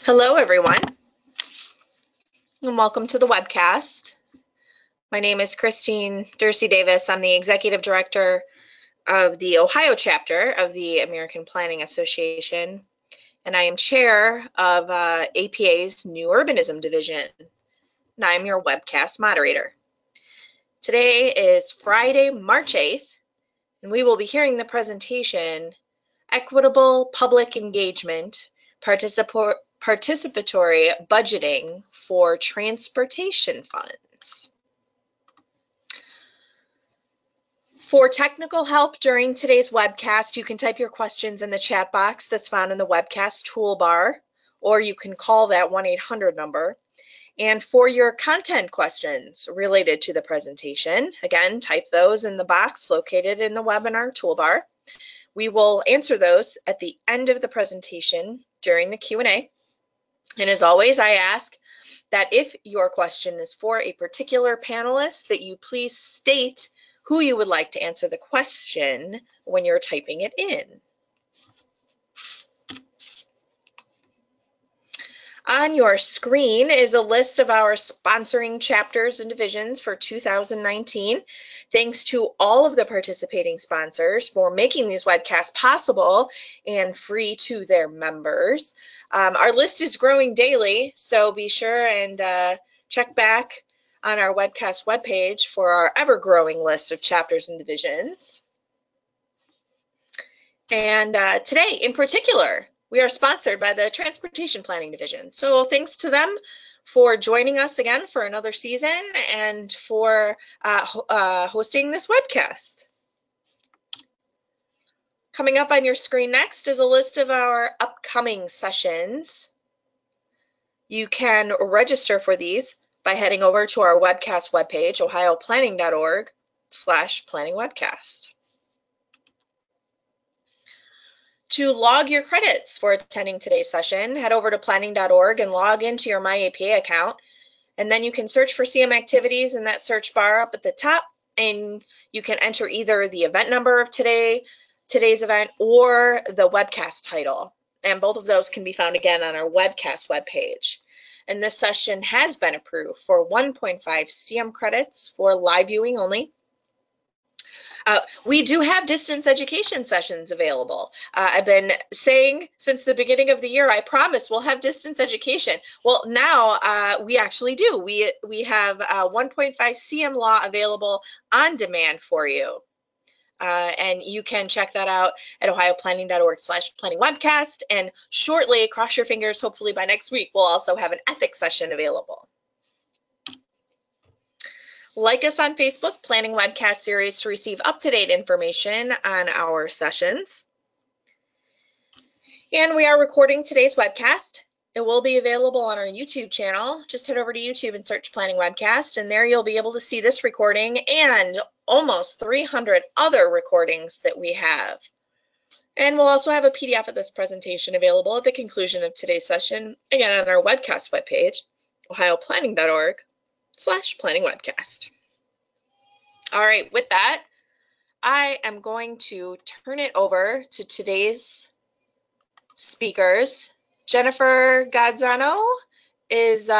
Hello, everyone, and welcome to the webcast. My name is Christine Dursey Davis. I'm the Executive Director of the Ohio chapter of the American Planning Association, and I am Chair of APA's New Urbanism Division, and I'm your webcast moderator. Today is Friday, March 8th, and we will be hearing the presentation, Equitable Public Engagement, Participatory Budgeting for Transportation Funds. For technical help during today's webcast, you can type your questions in the chat box that's found in the webcast toolbar, or you can call that 1-800 number. And for your content questions related to the presentation, again, type those in the box located in the webinar toolbar. We will answer those at the end of the presentation during the Q&A. And as always, I ask that if your question is for a particular panelist, that you please state who you would like to answer the question when you're typing it in. On your screen is a list of our sponsoring chapters and divisions for 2019. Thanks to all of the participating sponsors for making these webcasts possible and free to their members. Our list is growing daily, so be sure and check back on our webcast webpage for our ever-growing list of chapters and divisions. And today, in particular, we are sponsored by the Transportation Planning Division. So thanks to them for joining us again for another season and for hosting this webcast. Coming up on your screen next is a list of our upcoming sessions. You can register for these by heading over to our webcast webpage, ohioplanning.org/planningwebcast. To log your credits for attending today's session, head over to planning.org and log into your MyAPA account. And then you can search for CM activities in that search bar up at the top, and you can enter either the event number of today's event or the webcast title. And both of those can be found again on our webcast webpage. And this session has been approved for 1.5 CM credits for live viewing only. We do have distance education sessions available. I've been saying since the beginning of the year, I promise we'll have distance education. Well, now we actually do. We have 1.5 CM law available on demand for you. And you can check that out at ohioplanning.org/planningwebcast. And shortly, cross your fingers, hopefully by next week, we'll also have an ethics session available. Like us on Facebook, Planning Webcast Series, to receive up-to-date information on our sessions. And we are recording today's webcast. It will be available on our YouTube channel. Just head over to YouTube and search Planning Webcast, and there you'll be able to see this recording and almost 300 other recordings that we have. And we'll also have a PDF of this presentation available at the conclusion of today's session, again on our webcast webpage, ohioplanning.org/planningwebcast. All right, with that, I am going to turn it over to today's speakers. Jennifer Gazzano is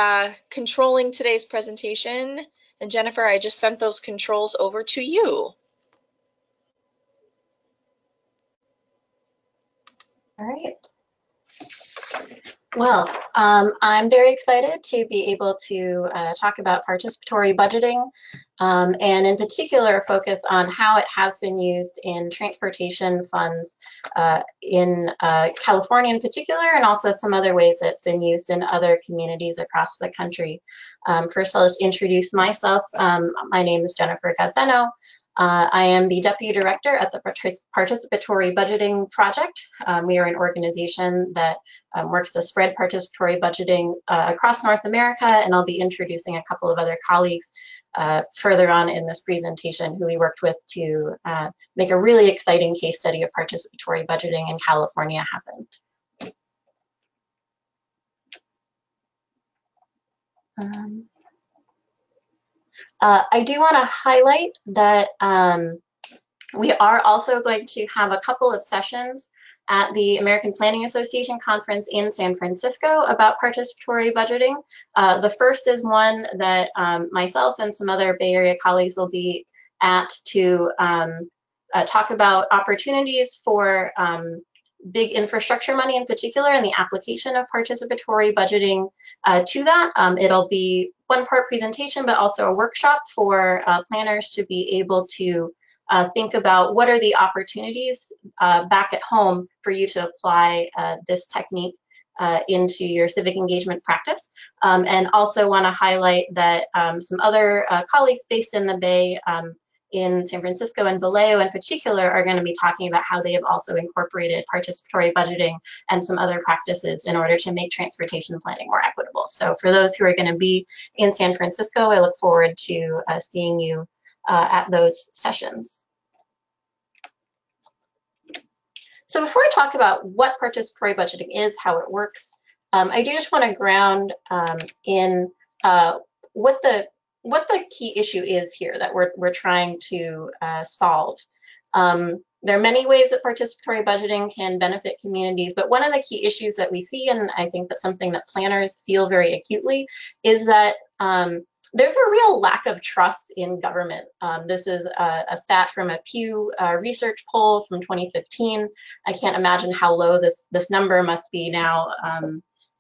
controlling today's presentation. And Jennifer, I just sent those controls over to you. All right. Well, I'm very excited to be able to talk about participatory budgeting and in particular focus on how it has been used in transportation funds in California in particular, and also some other ways that it's been used in other communities across the country. First, I'll just introduce myself. My name is Jennifer Gazzano. I am the Deputy Director at the Participatory Budgeting Project. We are an organization that works to spread participatory budgeting across North America, and I'll be introducing a couple of other colleagues further on in this presentation who we worked with to make a really exciting case study of participatory budgeting in California happen. I do want to highlight that we are also going to have a couple of sessions at the American Planning Association conference in San Francisco about participatory budgeting. The first is one that myself and some other Bay Area colleagues will be at to talk about opportunities for big infrastructure money in particular and the application of participatory budgeting to that. It'll be one part presentation, but also a workshop for planners to be able to think about what are the opportunities back at home for you to apply this technique into your civic engagement practice. And also want to highlight that some other colleagues based in the Bay in San Francisco and Vallejo in particular are going to be talking about how they have also incorporated participatory budgeting and some other practices in order to make transportation planning more equitable. So for those who are going to be in San Francisco, I look forward to seeing you at those sessions. So before I talk about what participatory budgeting is, how it works, I do just want to ground in what the key issue is here that we're trying to solve. There are many ways that participatory budgeting can benefit communities, but one of the key issues that we see, and I think that's something that planners feel very acutely, is that there's a real lack of trust in government. This is a stat from a Pew Research poll from 2015. I can't imagine how low this number must be now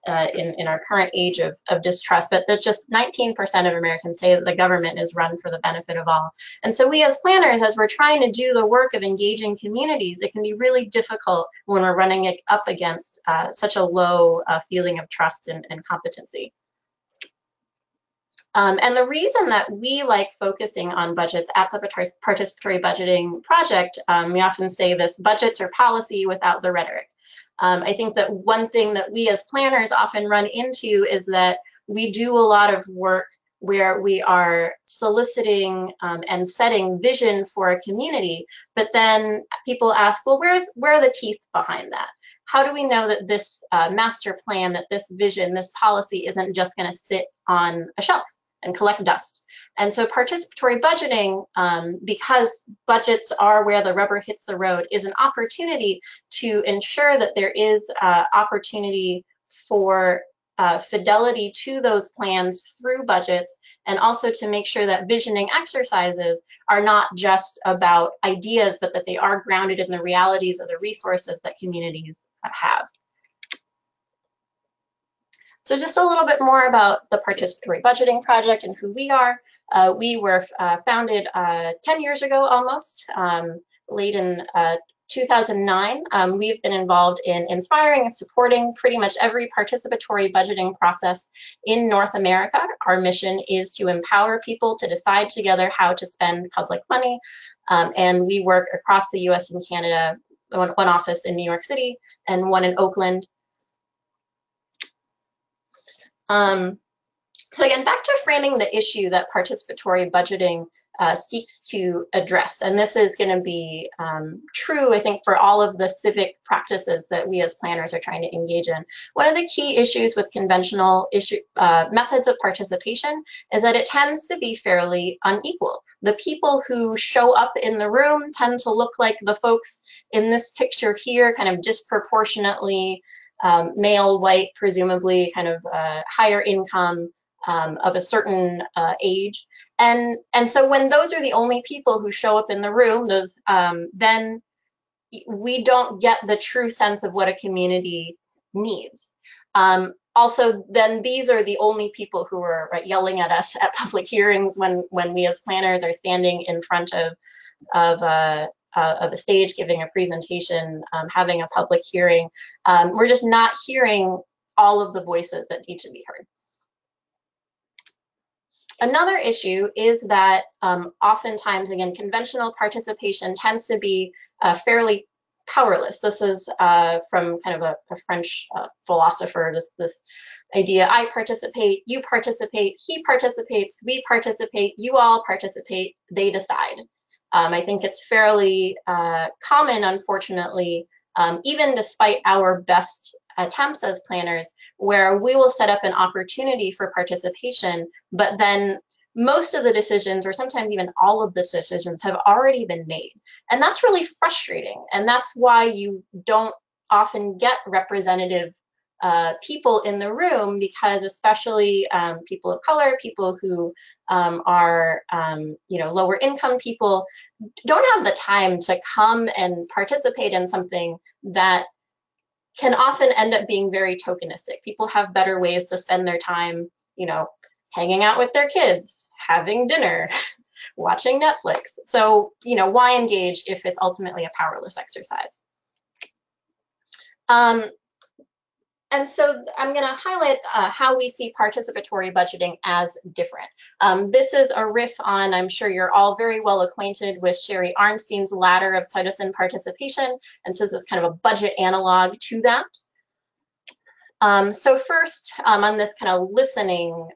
in our current age of distrust, but that just 19% of Americans say that the government is run for the benefit of all. And so we as planners, as we're trying to do the work of engaging communities, it can be really difficult when we're running it up against such a low feeling of trust and competency. And the reason that we like focusing on budgets at the Participatory Budgeting Project, we often say this: budgets are policy without the rhetoric. I think that one thing that we as planners often run into is that we do a lot of work where we are soliciting and setting vision for a community, but then people ask, well, where are the teeth behind that? How do we know that this master plan, that this vision, this policy isn't just going to sit on a shelf and collect dust? And so participatory budgeting, because budgets are where the rubber hits the road, is an opportunity to ensure that there is opportunity for fidelity to those plans through budgets, and also to make sure that visioning exercises are not just about ideas, but that they are grounded in the realities of the resources that communities have. So just a little bit more about the Participatory Budgeting Project and who we are. We were founded 10 years ago almost, late in 2009. We've been involved in inspiring and supporting pretty much every participatory budgeting process in North America. Our mission is to empower people to decide together how to spend public money. And we work across the US and Canada, one office in New York City and one in Oakland. So again, back to framing the issue that participatory budgeting seeks to address. And this is going to be true, I think, for all of the civic practices that we as planners are trying to engage in. One of the key issues with conventional methods of participation is that it tends to be fairly unequal. The people who show up in the room tend to look like the folks in this picture here, kind of disproportionately male, white, presumably kind of higher income, of a certain age. And so when those are the only people who show up in the room, those then we don't get the true sense of what a community needs. Also, then these are the only people who are yelling at us at public hearings when we as planners are standing in front of a stage giving a presentation, having a public hearing. We're just not hearing all of the voices that need to be heard. Another issue is that oftentimes, again, conventional participation tends to be fairly powerless. This is from kind of a French philosopher, this idea: I participate, you participate, he participates, we participate, you all participate, they decide. I think it's fairly common, unfortunately, even despite our best attempts as planners, where we will set up an opportunity for participation, but then most of the decisions, or sometimes even all of the decisions, have already been made. And that's really frustrating. And that's why you don't often get representative people in the room, because especially people of color, people who are lower income people, don't have the time to come and participate in something that can often end up being very tokenistic. People have better ways to spend their time, hanging out with their kids, having dinner, watching Netflix. So, why engage if it's ultimately a powerless exercise? And so I'm going to highlight how we see participatory budgeting as different. This is a riff on, I'm sure you're all very well acquainted with Sherry Arnstein's ladder of citizen participation. And so this is kind of a budget analog to that. So first, on this kind of listening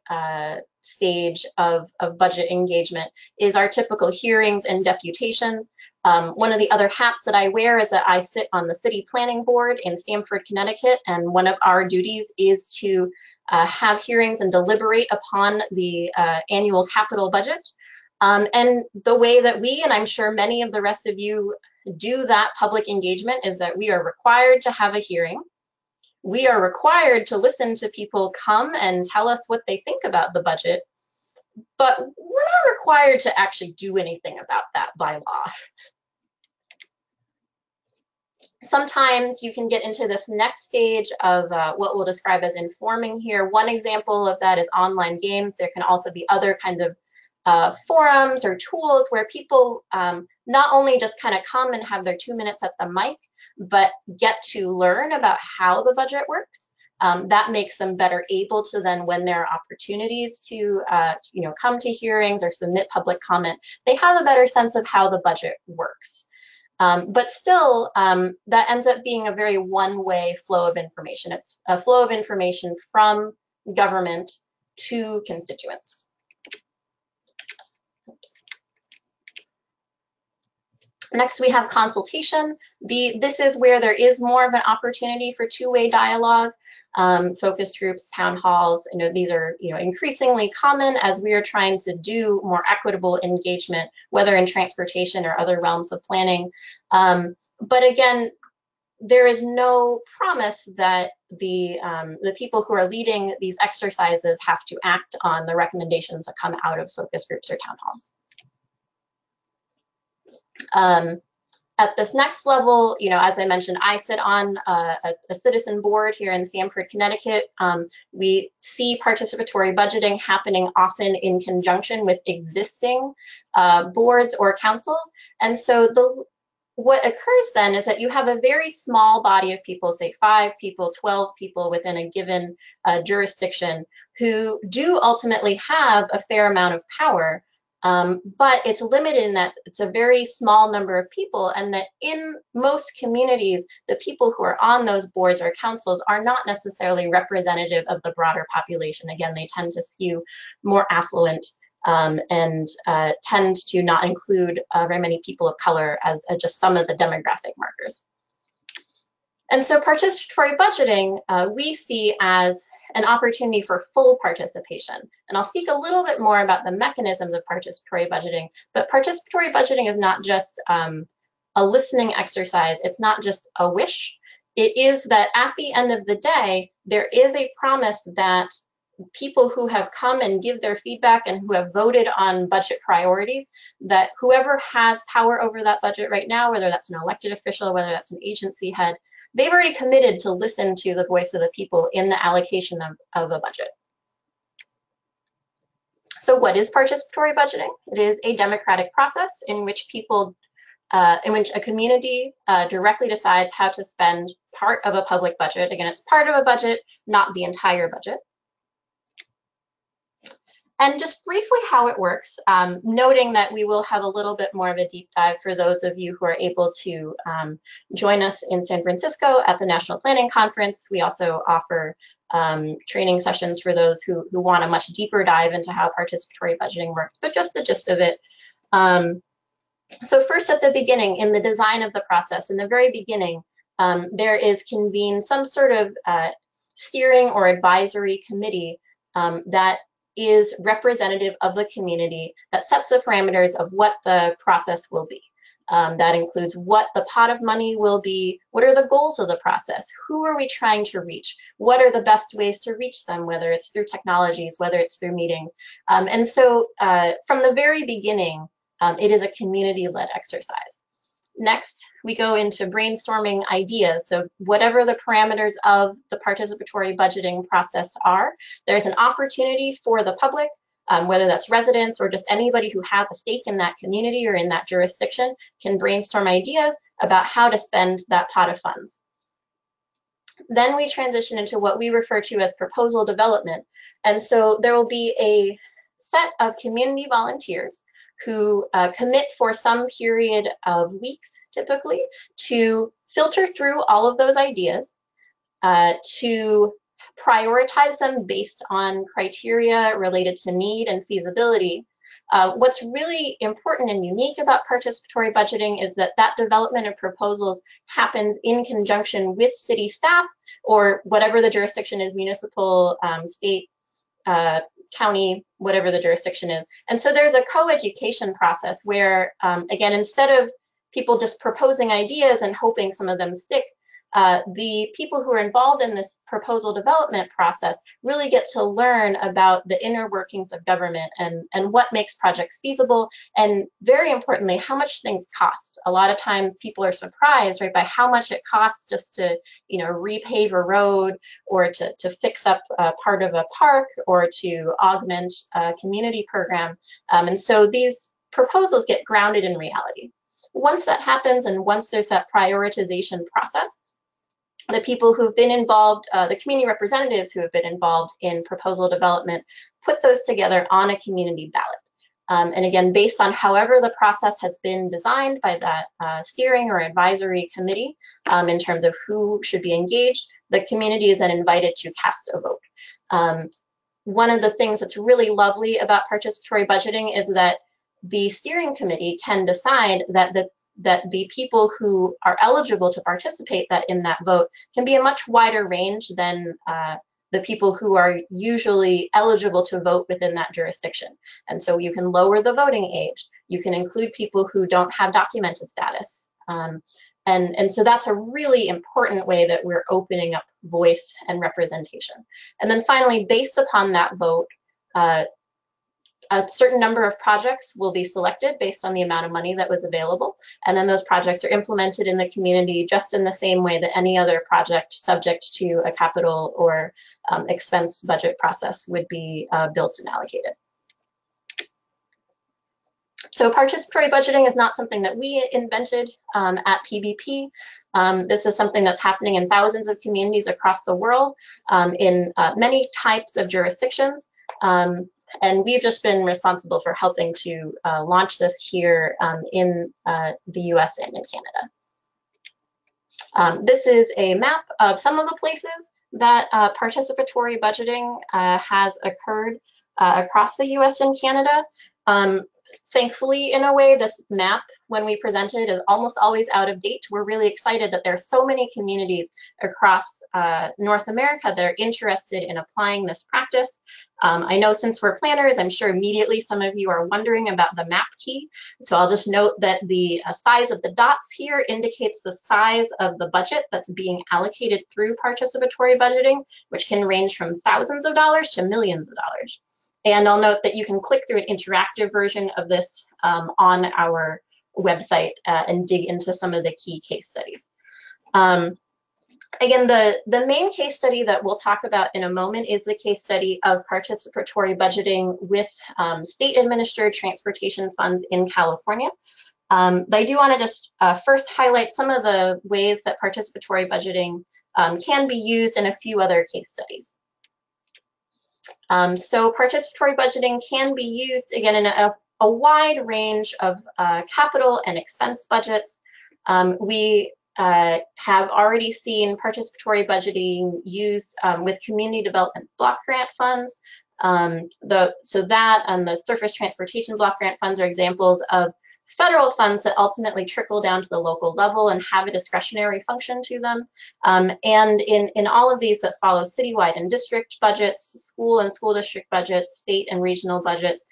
stage of budget engagement is our typical hearings and deputations. One of the other hats that I wear is that I sit on the city planning board in Stamford, Connecticut, and one of our duties is to have hearings and deliberate upon the annual capital budget. And the way that we, and I'm sure many of the rest of you, do that public engagement is that we are required to have a hearing. We are required to listen to people come and tell us what they think about the budget, but we're not required to actually do anything about that by law. Sometimes you can get into this next stage of what we'll describe as informing here. One example of that is online games. There can also be other kinds of forums or tools where people not only just kind of come and have their 2 minutes at the mic, but get to learn about how the budget works. That makes them better able to then, when there are opportunities to come to hearings or submit public comment, they have a better sense of how the budget works. But still, that ends up being a very one-way flow of information. It's a flow of information from government to constituents. Oops. Next, we have consultation. This is where there is more of an opportunity for two-way dialogue. Focus groups, town halls, these are increasingly common as we are trying to do more equitable engagement, whether in transportation or other realms of planning. But again, there is no promise that the people who are leading these exercises have to act on the recommendations that come out of focus groups or town halls. At this next level, as I mentioned, I sit on a citizen board here in Stamford, Connecticut. We see participatory budgeting happening often in conjunction with existing boards or councils. And so what occurs then is that you have a very small body of people, say 5 people, 12 people within a given jurisdiction, who do ultimately have a fair amount of power. But it's limited in that it's a very small number of people, and that in most communities, the people who are on those boards or councils are not necessarily representative of the broader population. Again, they tend to skew more affluent and tend to not include very many people of color as just some of the demographic markers. And so participatory budgeting we see as an opportunity for full participation. And I'll speak a little bit more about the mechanisms of participatory budgeting, but participatory budgeting is not just a listening exercise. It's not just a wish. It is that at the end of the day, there is a promise that people who have come and give their feedback and who have voted on budget priorities, that whoever has power over that budget right now, whether that's an elected official, whether that's an agency head, they've already committed to listen to the voice of the people in the allocation of a budget. So what is participatory budgeting? It is a democratic process in which a community directly decides how to spend part of a public budget. Again, it's part of a budget, not the entire budget. And just briefly how it works, noting that we will have a little bit more of a deep dive for those of you who are able to join us in San Francisco at the National Planning Conference. We also offer training sessions for those who want a much deeper dive into how participatory budgeting works, but just the gist of it. So first, at the beginning, in the design of the process, in the very beginning, there is convened some sort of steering or advisory committee that is representative of the community, that sets the parameters of what the process will be. That includes what the pot of money will be, what are the goals of the process, who are we trying to reach, what are the best ways to reach them, whether it's through technologies, whether it's through meetings. And so from the very beginning, it is a community-led exercise. Next, we go into brainstorming ideas. So whatever the parameters of the participatory budgeting process are, there's an opportunity for the public, whether that's residents or just anybody who has a stake in that community or in that jurisdiction, can brainstorm ideas about how to spend that pot of funds. Then we transition into what we refer to as proposal development. And so there will be a set of community volunteers who commit for some period of weeks, typically, to filter through all of those ideas, to prioritize them based on criteria related to need and feasibility. What's really important and unique about participatory budgeting is that that development of proposals happens in conjunction with city staff or whatever the jurisdiction is, municipal, state, county, whatever the jurisdiction is. And so there's a co-education process where, again, instead of people just proposing ideas and hoping some of them stick, the people who are involved in this proposal development process really get to learn about the inner workings of government and what makes projects feasible, and very importantly, how much things cost. A lot of times people are surprised, right, by how much it costs just to, repave a road or to fix up part of a park or to augment a community program. And so these proposals get grounded in reality. Once that happens and once there's that prioritization process, the people who've been involved, the community representatives who have been involved in proposal development, put those together on a community ballot. And again, based on however the process has been designed by that steering or advisory committee in terms of who should be engaged, the community is then invited to cast a vote. One of the things that's really lovely about participatory budgeting is that the steering committee can decide that the people who are eligible to participate in that vote can be a much wider range than the people who are usually eligible to vote within that jurisdiction. And so you can lower the voting age. You can include people who don't have documented status. And so that's a really important way that we're opening up voice and representation. And then finally, based upon that vote, a certain number of projects will be selected based on the amount of money that was available. And then those projects are implemented in the community just in the same way that any other project subject to a capital or expense budget process would be built and allocated. So participatory budgeting is not something that we invented at PBP. This is something that's happening in thousands of communities across the world in many types of jurisdictions. And we've just been responsible for helping to launch this here in the US and in Canada. This is a map of some of the places that participatory budgeting has occurred across the US and Canada. Thankfully, in a way, this map, when we present it, is almost always out of date. We're really excited that there are so many communities across North America that are interested in applying this practice. I know since we're planners, I'm sure immediately some of you are wondering about the map key. So I'll just note that the size of the dots here indicates the size of the budget that's being allocated through participatory budgeting, which can range from thousands of dollars to millions of dollars. And I'll note that you can click through an interactive version of this on our website and dig into some of the key case studies. Again, the main case study that we'll talk about in a moment is the case study of participatory budgeting with state-administered transportation funds in California. But I do want to just first highlight some of the ways that participatory budgeting can be used in a few other case studies. So participatory budgeting can be used, again, in a wide range of capital and expense budgets. We have already seen participatory budgeting used with community development block grant funds. So that and the surface transportation block grant funds are examples of federal funds that ultimately trickle down to the local level and have a discretionary function to them. And in all of these that follow citywide and district budgets, school and school district budgets, state and regional budgets,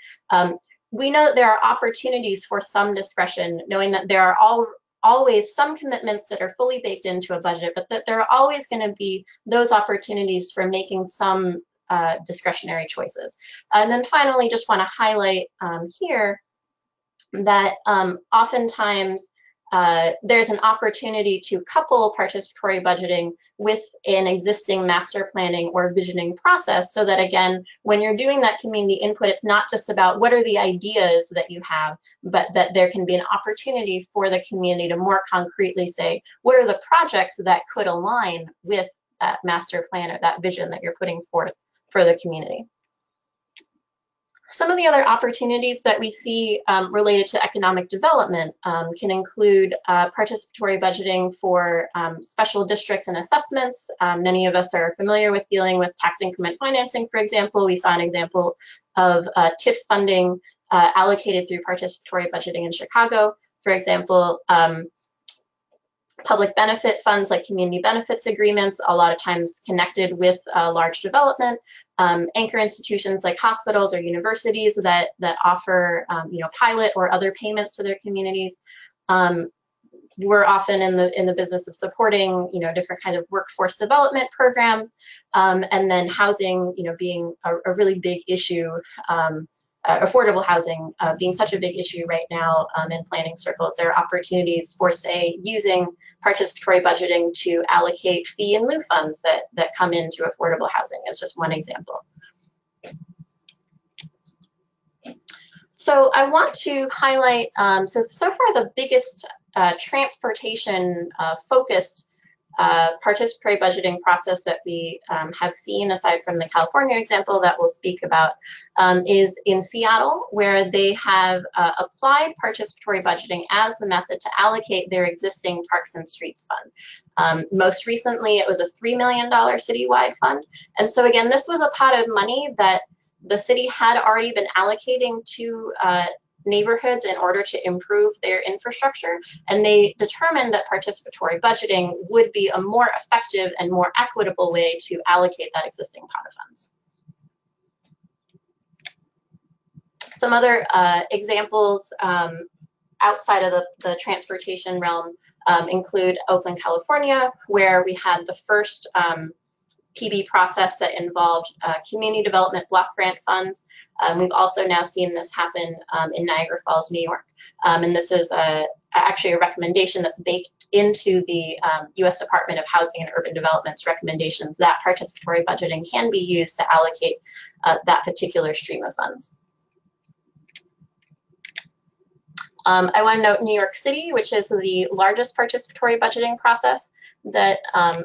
we know that there are opportunities for some discretion, knowing that there are always some commitments that are fully baked into a budget, but that there are always going to be those opportunities for making some discretionary choices. And then finally, just want to highlight here that oftentimes there's an opportunity to couple participatory budgeting with an existing master planning or visioning process, so that again, when you're doing that community input, it's not just about what are the ideas that you have, but that there can be an opportunity for the community to more concretely say, what are the projects that could align with that master plan or that vision that you're putting forth for the community. Some of the other opportunities that we see related to economic development can include participatory budgeting for special districts and assessments. Many of us are familiar with dealing with tax increment financing, for example. We saw an example of TIF funding allocated through participatory budgeting in Chicago. For example, public benefit funds like community benefits agreements, a lot of times connected with large development, anchor institutions like hospitals or universities that offer pilot or other payments to their communities. We're often in the business of supporting different kind of workforce development programs, and then housing being a really big issue. Affordable housing being such a big issue right now in planning circles. There are opportunities for, say, using participatory budgeting to allocate fee and lieu funds that come into affordable housing as just one example. So I want to highlight, so far the biggest transportation focused participatory budgeting process that we have seen, aside from the California example that we'll speak about, is in Seattle, where they have applied participatory budgeting as the method to allocate their existing Parks and Streets fund. Most recently, it was a $3 million citywide fund. And so again, this was a pot of money that the city had already been allocating to neighborhoods in order to improve their infrastructure, and they determined that participatory budgeting would be a more effective and more equitable way to allocate that existing pot of funds. Some other examples outside of the transportation realm include Oakland, California, where we had the first PB process that involved community development block grant funds. We've also now seen this happen in Niagara Falls, New York. And this is actually a recommendation that's baked into the U.S. Department of Housing and Urban Development's recommendations that participatory budgeting can be used to allocate that particular stream of funds. I want to note New York City, which is the largest participatory budgeting process that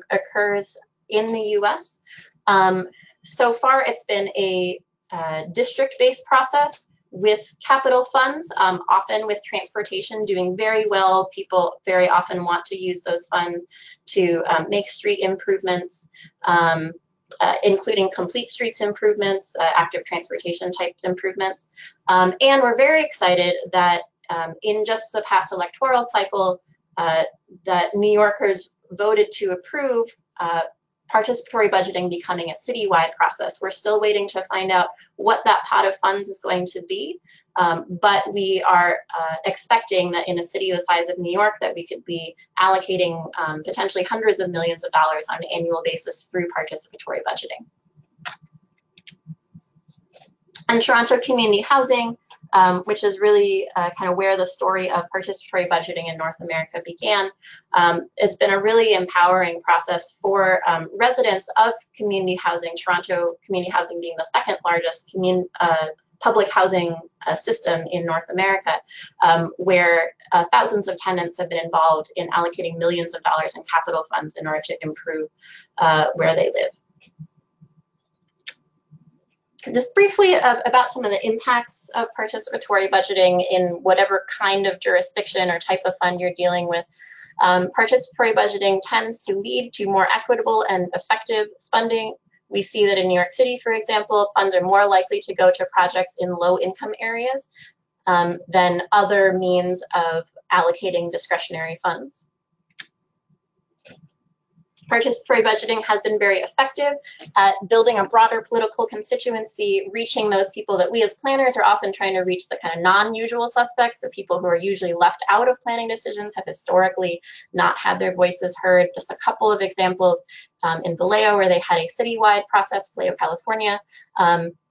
occurs in the U.S. So far, it's been a district-based process with capital funds, often with transportation doing very well. People very often want to use those funds to make street improvements, including complete streets improvements, active transportation types improvements. And we're very excited that in just the past electoral cycle, that New Yorkers voted to approve participatory budgeting becoming a citywide process. We're still waiting to find out what that pot of funds is going to be, but we are expecting that in a city the size of New York that we could be allocating potentially hundreds of millions of dollars on an annual basis through participatory budgeting. And Toronto Community Housing, which is really kind of where the story of participatory budgeting in North America began. It's been a really empowering process for residents of community housing, Toronto Community Housing being the second largest public housing system in North America, where thousands of tenants have been involved in allocating millions of dollars in capital funds in order to improve where they live. Just briefly about some of the impacts of participatory budgeting in whatever kind of jurisdiction or type of fund you're dealing with. Participatory budgeting tends to lead to more equitable and effective funding. We see that in New York City, for example, funds are more likely to go to projects in low-income areas than other means of allocating discretionary funds. Participatory budgeting has been very effective at building a broader political constituency, reaching those people that we as planners are often trying to reach, the kind of non-usual suspects, the people who are usually left out of planning decisions, have historically not had their voices heard. Just a couple of examples in Vallejo, where they had a citywide process, Vallejo, California.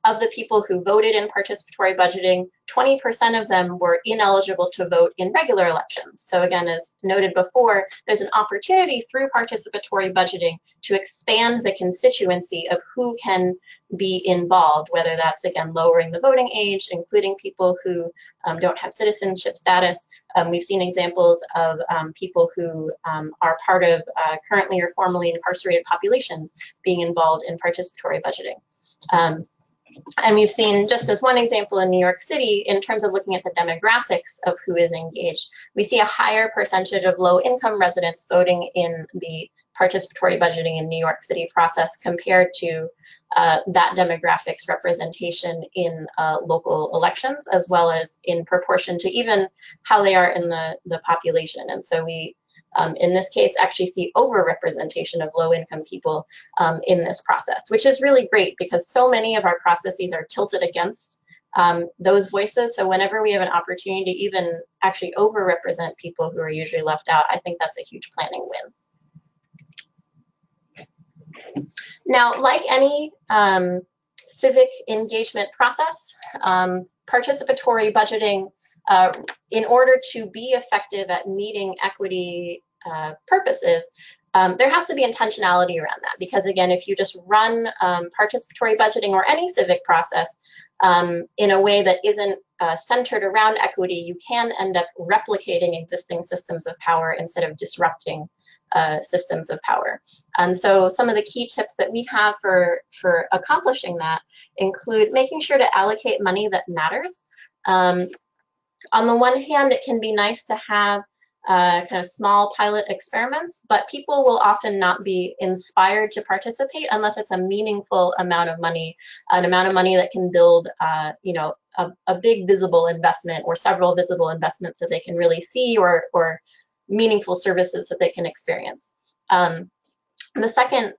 Of the people who voted in participatory budgeting, 20% of them were ineligible to vote in regular elections. So again, as noted before, there's an opportunity through participatory budgeting to expand the constituency of who can be involved, whether that's, again, lowering the voting age, including people who don't have citizenship status. We've seen examples of people who are part of currently or formerly incarcerated populations being involved in participatory budgeting. And we've seen, just as one example in New York City, in terms of looking at the demographics of who is engaged, we see a higher percentage of low-income residents voting in the participatory budgeting in New York City process compared to that demographics representation in local elections, as well as in proportion to even how they are in the population. And so we, in this case, actually see overrepresentation of low-income people in this process, which is really great because so many of our processes are tilted against those voices. So whenever we have an opportunity to even actually overrepresent people who are usually left out, I think that's a huge planning win. Now, like any civic engagement process, participatory budgeting, in order to be effective at meeting equity purposes, there has to be intentionality around that, because again, if you just run participatory budgeting or any civic process in a way that isn't centered around equity, you can end up replicating existing systems of power instead of disrupting systems of power. And so some of the key tips that we have for accomplishing that include making sure to allocate money that matters. On the one hand, it can be nice to have kind of small pilot experiments, but people will often not be inspired to participate unless it's a meaningful amount of money, an amount of money that can build, you know, a big visible investment or several visible investments that they can really see, or meaningful services that they can experience. The second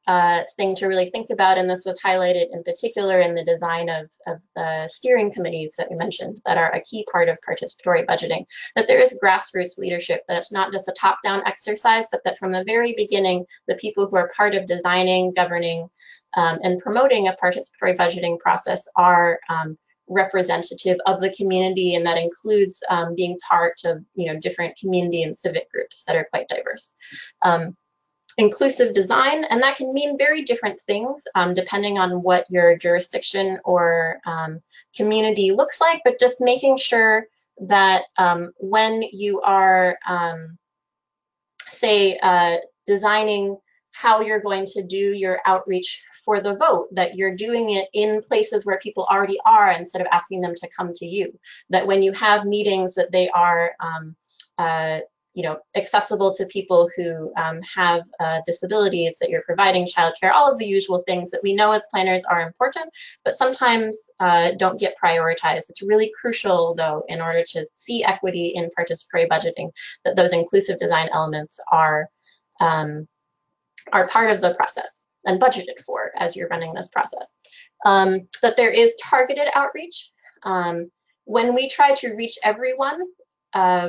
thing to really think about, and this was highlighted in particular in the design of the steering committees that we mentioned that are a key part of participatory budgeting, that there is grassroots leadership, that it's not just a top-down exercise, but that from the very beginning, the people who are part of designing, governing, and promoting a participatory budgeting process are representative of the community, and that includes being part of, you know, different community and civic groups that are quite diverse. Inclusive design, and that can mean very different things depending on what your jurisdiction or community looks like, but just making sure that when you are, say, designing how you're going to do your outreach for the vote, that you're doing it in places where people already are instead of asking them to come to you. That when you have meetings, that they are you know, accessible to people who have disabilities, that you're providing childcare, all of the usual things that we know as planners are important, but sometimes don't get prioritized. It's really crucial, though, in order to see equity in participatory budgeting, that those inclusive design elements are part of the process and budgeted for as you're running this process. That there is targeted outreach. When we try to reach everyone,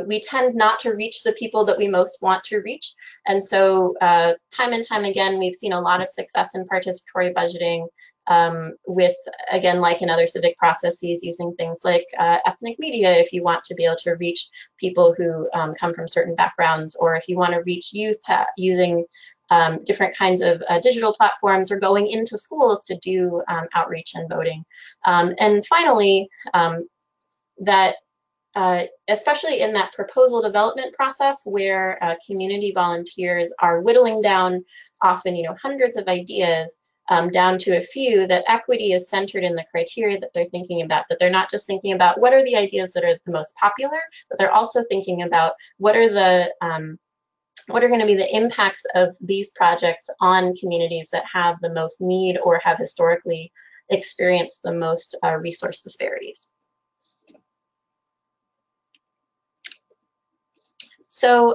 we tend not to reach the people that we most want to reach. And so time and time again, we've seen a lot of success in participatory budgeting with, again, like in other civic processes, using things like ethnic media if you want to be able to reach people who come from certain backgrounds, or if you want to reach youth using different kinds of digital platforms, or going into schools to do outreach and voting. And finally, that especially in that proposal development process where community volunteers are whittling down often, you know, hundreds of ideas down to a few, that equity is centered in the criteria that they're thinking about, that they're not just thinking about what are the ideas that are the most popular, but they're also thinking about what are going to be the impacts of these projects on communities that have the most need or have historically experienced the most resource disparities. So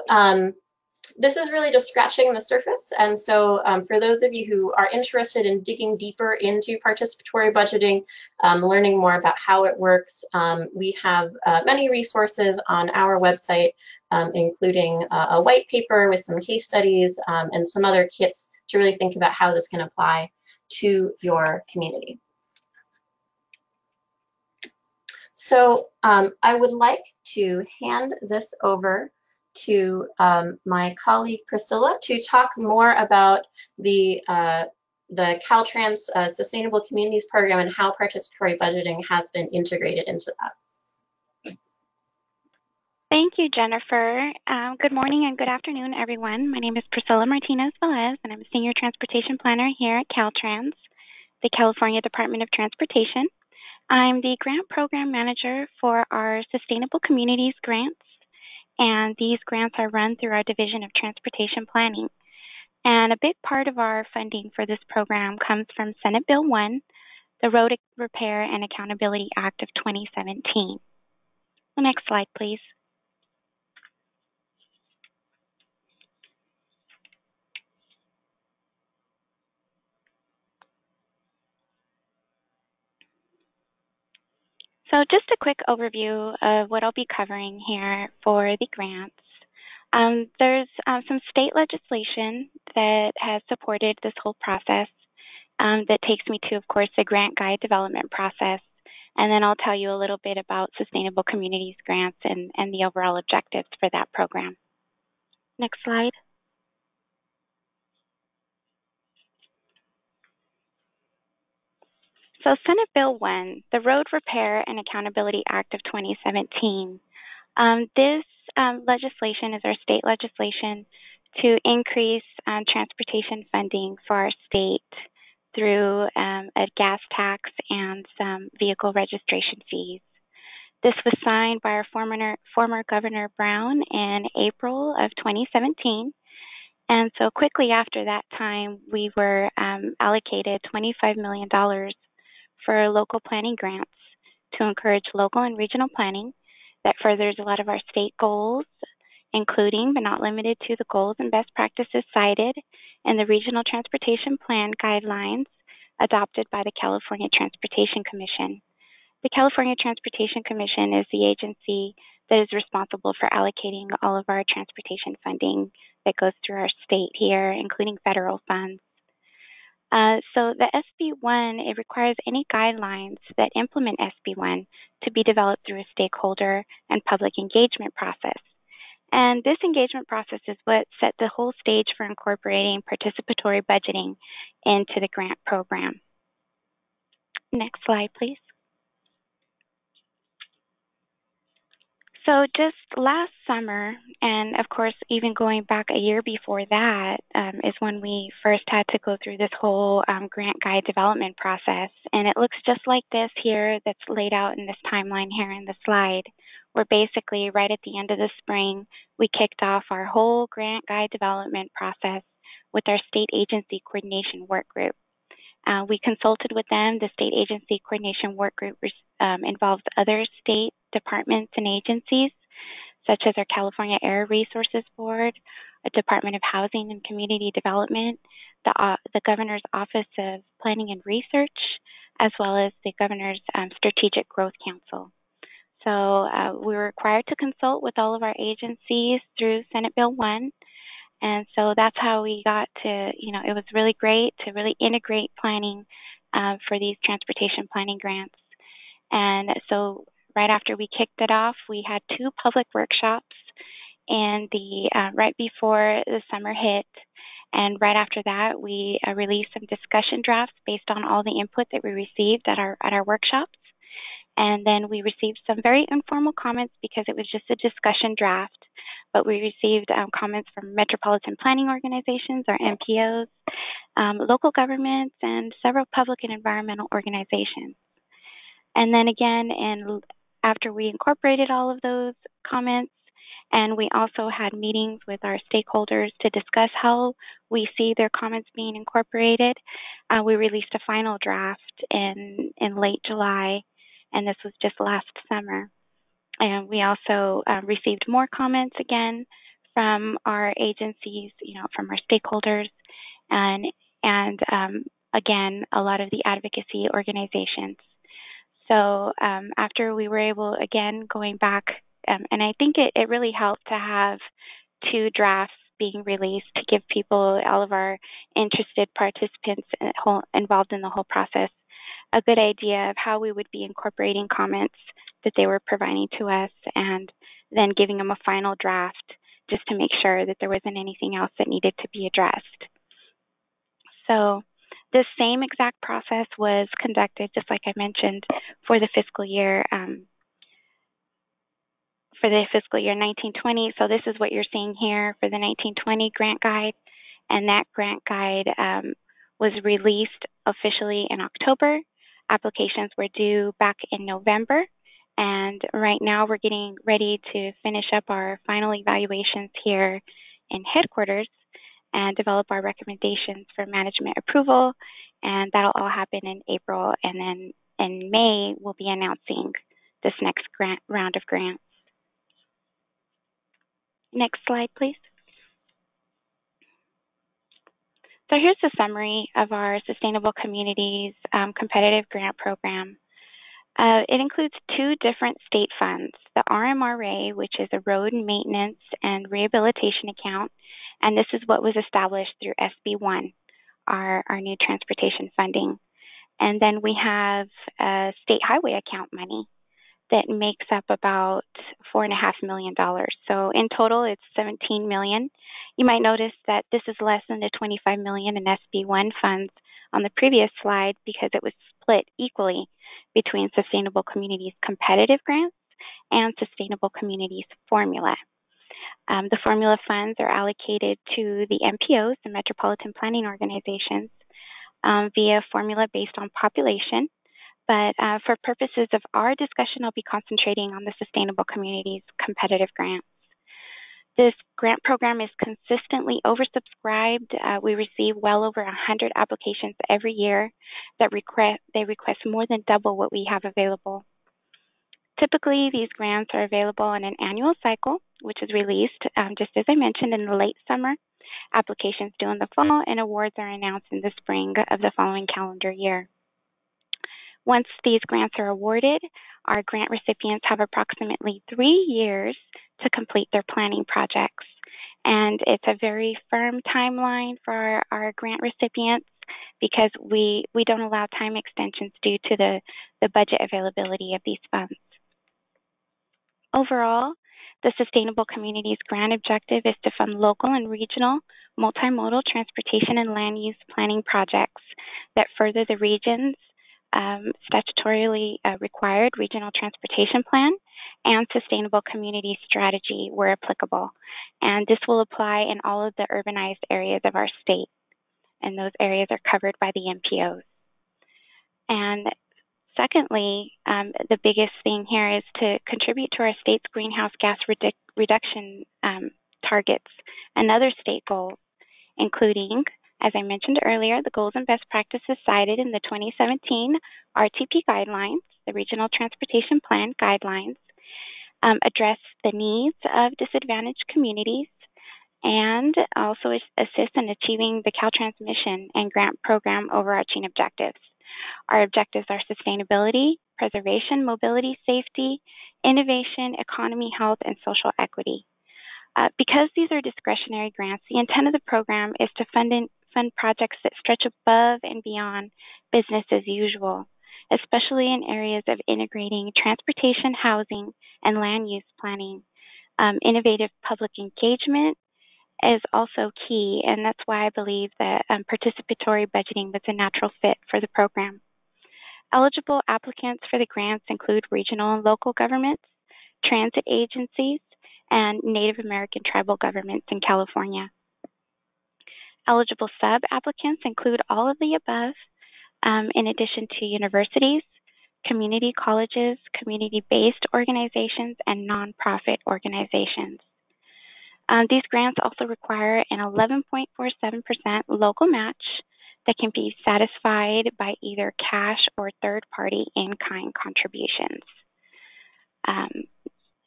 this is really just scratching the surface. And so for those of you who are interested in digging deeper into participatory budgeting, learning more about how it works, we have many resources on our website, including a white paper with some case studies and some other kits to really think about how this can apply to your community. So I would like to hand this over to my colleague Priscilla to talk more about the Caltrans Sustainable Communities Program and how participatory budgeting has been integrated into that. Thank you, Jennifer. Good morning and good afternoon, everyone. My name is Priscilla Martinez-Velez, and I'm a Senior Transportation Planner here at Caltrans, the California Department of Transportation. I'm the Grant Program Manager for our Sustainable Communities grants, and these grants are run through our Division of Transportation Planning. And a big part of our funding for this program comes from Senate Bill 1, the Road Repair and Accountability Act of 2017. The next slide, please. So just a quick overview of what I'll be covering here for the grants. There's some state legislation that has supported this whole process that takes me to, of course, the grant guide development process. And then I'll tell you a little bit about Sustainable Communities grants and the overall objectives for that program. Next slide. So Senate Bill 1, the Road Repair and Accountability Act of 2017. This legislation is our state legislation to increase transportation funding for our state through a gas tax and some vehicle registration fees. This was signed by our former Governor Brown in April of 2017. And so quickly after that time, we were allocated $25 million for local planning grants to encourage local and regional planning that furthers a lot of our state goals, including but not limited to the goals and best practices cited in the Regional Transportation Plan guidelines adopted by the California Transportation Commission. The California Transportation Commission is the agency that is responsible for allocating all of our transportation funding that goes through our state here, including federal funds. So the SB1, it requires any guidelines that implement SB1 to be developed through a stakeholder and public engagement process. And this engagement process is what set the whole stage for incorporating participatory budgeting into the grant program. Next slide, please. So just last summer, and of course even going back a year before that, is when we first had to go through this whole grant guide development process. And it looks just like this here that's laid out in this timeline here in the slide, where basically right at the end of the spring, we kicked off our whole grant guide development process with our state agency coordination work group. We consulted with them. The state agency coordination work group involves other state departments and agencies, such as our California Air Resources Board, a Department of Housing and Community Development, the Governor's Office of Planning and Research, as well as the Governor's Strategic Growth Council. So we were required to consult with all of our agencies through Senate Bill 1. And so that's how we got to, it was really great to really integrate planning for these transportation planning grants. And so right after we kicked it off, we had 2 public workshops and right before the summer hit. And right after that, we released some discussion drafts based on all the input that we received at our workshops. And then we received some very informal comments because it was just a discussion draft. But we received comments from metropolitan planning organizations, or MPOs, local governments, and several public and environmental organizations. And then again, after we incorporated all of those comments, and we also had meetings with our stakeholders to discuss how we see their comments being incorporated, we released a final draft in late July, and this was just last summer. And we also received more comments again from our agencies, from our stakeholders, and again, a lot of the advocacy organizations. So after we were able, again, going back, and I think it really helped to have 2 drafts being released to give people, all of our interested participants involved in the whole process, a good idea of how we would be incorporating comments that they were providing to us, and then giving them a final draft just to make sure that there wasn't anything else that needed to be addressed. So this same exact process was conducted, just like I mentioned, for the fiscal year 1920. So this is what you're seeing here for the 1920 grant guide, and that grant guide was released officially in October. Applications were due back in November, and right now we're getting ready to finish up our final evaluations here in headquarters and develop our recommendations for management approval, and that'll all happen in April, and then in May we'll be announcing this next round of grants. Next slide, please. So here's the summary of our Sustainable Communities Competitive Grant Program. It includes 2 different state funds, the RMRA, which is a Road Maintenance and Rehabilitation Account, and this is what was established through SB1, our new transportation funding. And then we have a state highway account money that makes up about $4.5 million. So in total, it's $17 million. You might notice that this is less than the $25 million in SB1 funds on the previous slide because it was split equally between Sustainable Communities Competitive Grants and Sustainable Communities Formula. The formula funds are allocated to the MPOs, the Metropolitan Planning Organizations, via formula based on population. But for purposes of our discussion, I'll be concentrating on the Sustainable Communities Competitive Grants. This grant program is consistently oversubscribed. We receive well over 100 applications every year that request more than double what we have available. Typically, these grants are available in an annual cycle, which is released, just as I mentioned, in the late summer. Applications due in the fall, and awards are announced in the spring of the following calendar year. Once these grants are awarded, our grant recipients have approximately 3 years to complete their planning projects. And it's a very firm timeline for our grant recipients because we don't allow time extensions due to the budget availability of these funds. Overall, the Sustainable Communities Grant objective is to fund local and regional multimodal transportation and land use planning projects that further the region's statutorily required regional transportation plan and sustainable community strategy where applicable. And this will apply in all of the urbanized areas of our state, and those areas are covered by the MPOs. And secondly, the biggest thing here is to contribute to our state's greenhouse gas reduction targets and other state goals, including, as I mentioned earlier, the goals and best practices cited in the 2017 RTP guidelines, the Regional Transportation Plan guidelines, address the needs of disadvantaged communities, and also assist in achieving the Caltrans mission and grant program overarching objectives. Our objectives are sustainability, preservation, mobility, safety, innovation, economy, health, and social equity. Because these are discretionary grants, the intent of the program is to fund projects that stretch above and beyond business as usual, especially in areas of integrating transportation, housing, and land use planning. Innovative public engagement is also key, and that's why I believe that participatory budgeting was a natural fit for the program. Eligible applicants for the grants include regional and local governments, transit agencies, and Native American tribal governments in California. Eligible sub-applicants include all of the above, in addition to universities, community colleges, community-based organizations, and nonprofit organizations. These grants also require an 11.47% local match that can be satisfied by either cash or third-party in-kind contributions.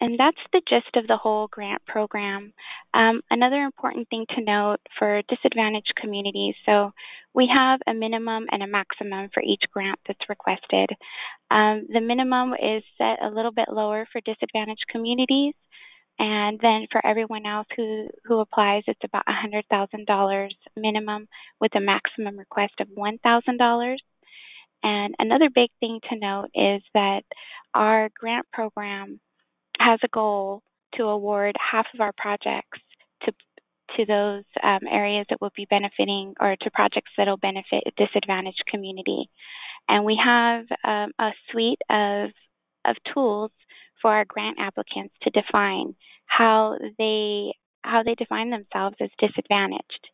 And that's the gist of the whole grant program. Another important thing to note for disadvantaged communities, so we have a minimum and a maximum for each grant that's requested. The minimum is set a little bit lower for disadvantaged communities, and then for everyone else who applies, it's about $100,000 minimum with a maximum request of $1,000. And another big thing to note is that our grant program has a goal to award half of our projects to those areas that will be benefiting, or to projects that will benefit a disadvantaged community. And we have a suite of tools for our grant applicants to define how they define themselves as disadvantaged.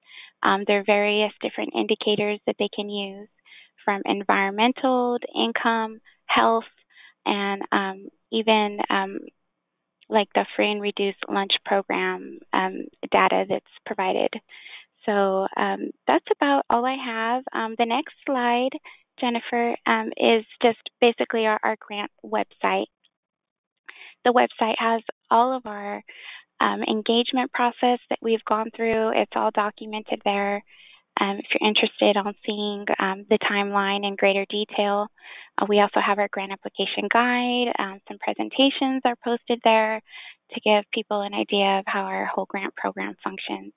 There are various different indicators that they can use, from environmental, income, health, and even like the free and reduced lunch program data that's provided. So that's about all I have. The next slide, Jennifer, is just basically our grant website. The website has all of our engagement process that we've gone through. It's all documented there. If you're interested on seeing the timeline in greater detail, we also have our grant application guide. Some presentations are posted there to give people an idea of how our whole grant program functions.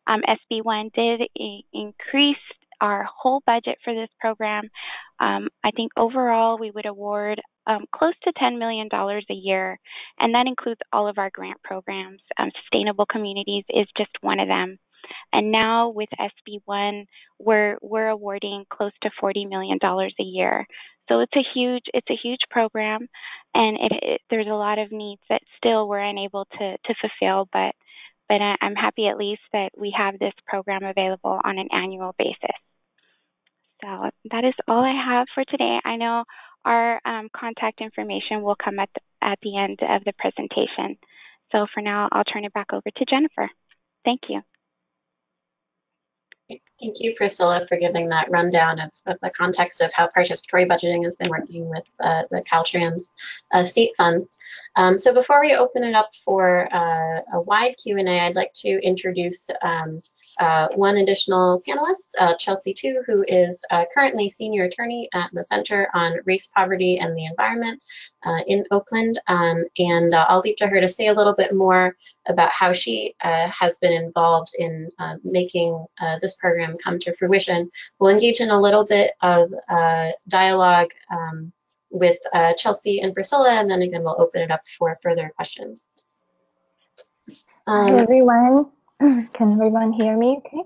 SB1 did increase our whole budget for this program. I think overall we would award close to $10 million a year, and that includes all of our grant programs. Sustainable Communities is just one of them. And now with SB1, we're awarding close to $40 million a year. So it's a huge program, and there's a lot of needs that still we're unable to fulfill, but I'm happy at least that we have this program available on an annual basis. So that is all I have for today. I know our contact information will come at the end of the presentation. So for now, I'll turn it back over to Jennifer. Thank you. Thank you, Priscilla, for giving that rundown of the context of how participatory budgeting has been working with the Caltrans state funds. So before we open it up for a wide Q&A, I'd like to introduce one additional panelist, Chelsea Tu, who is currently senior attorney at the Center on Race, Poverty, and the Environment in Oakland. And I'll leave to her to say a little bit more about how she has been involved in making this program come to fruition. We'll engage in a little bit of dialogue with Chelsea and Priscilla, and then again, we'll open it up for further questions. Hi, everyone. Can everyone hear me okay?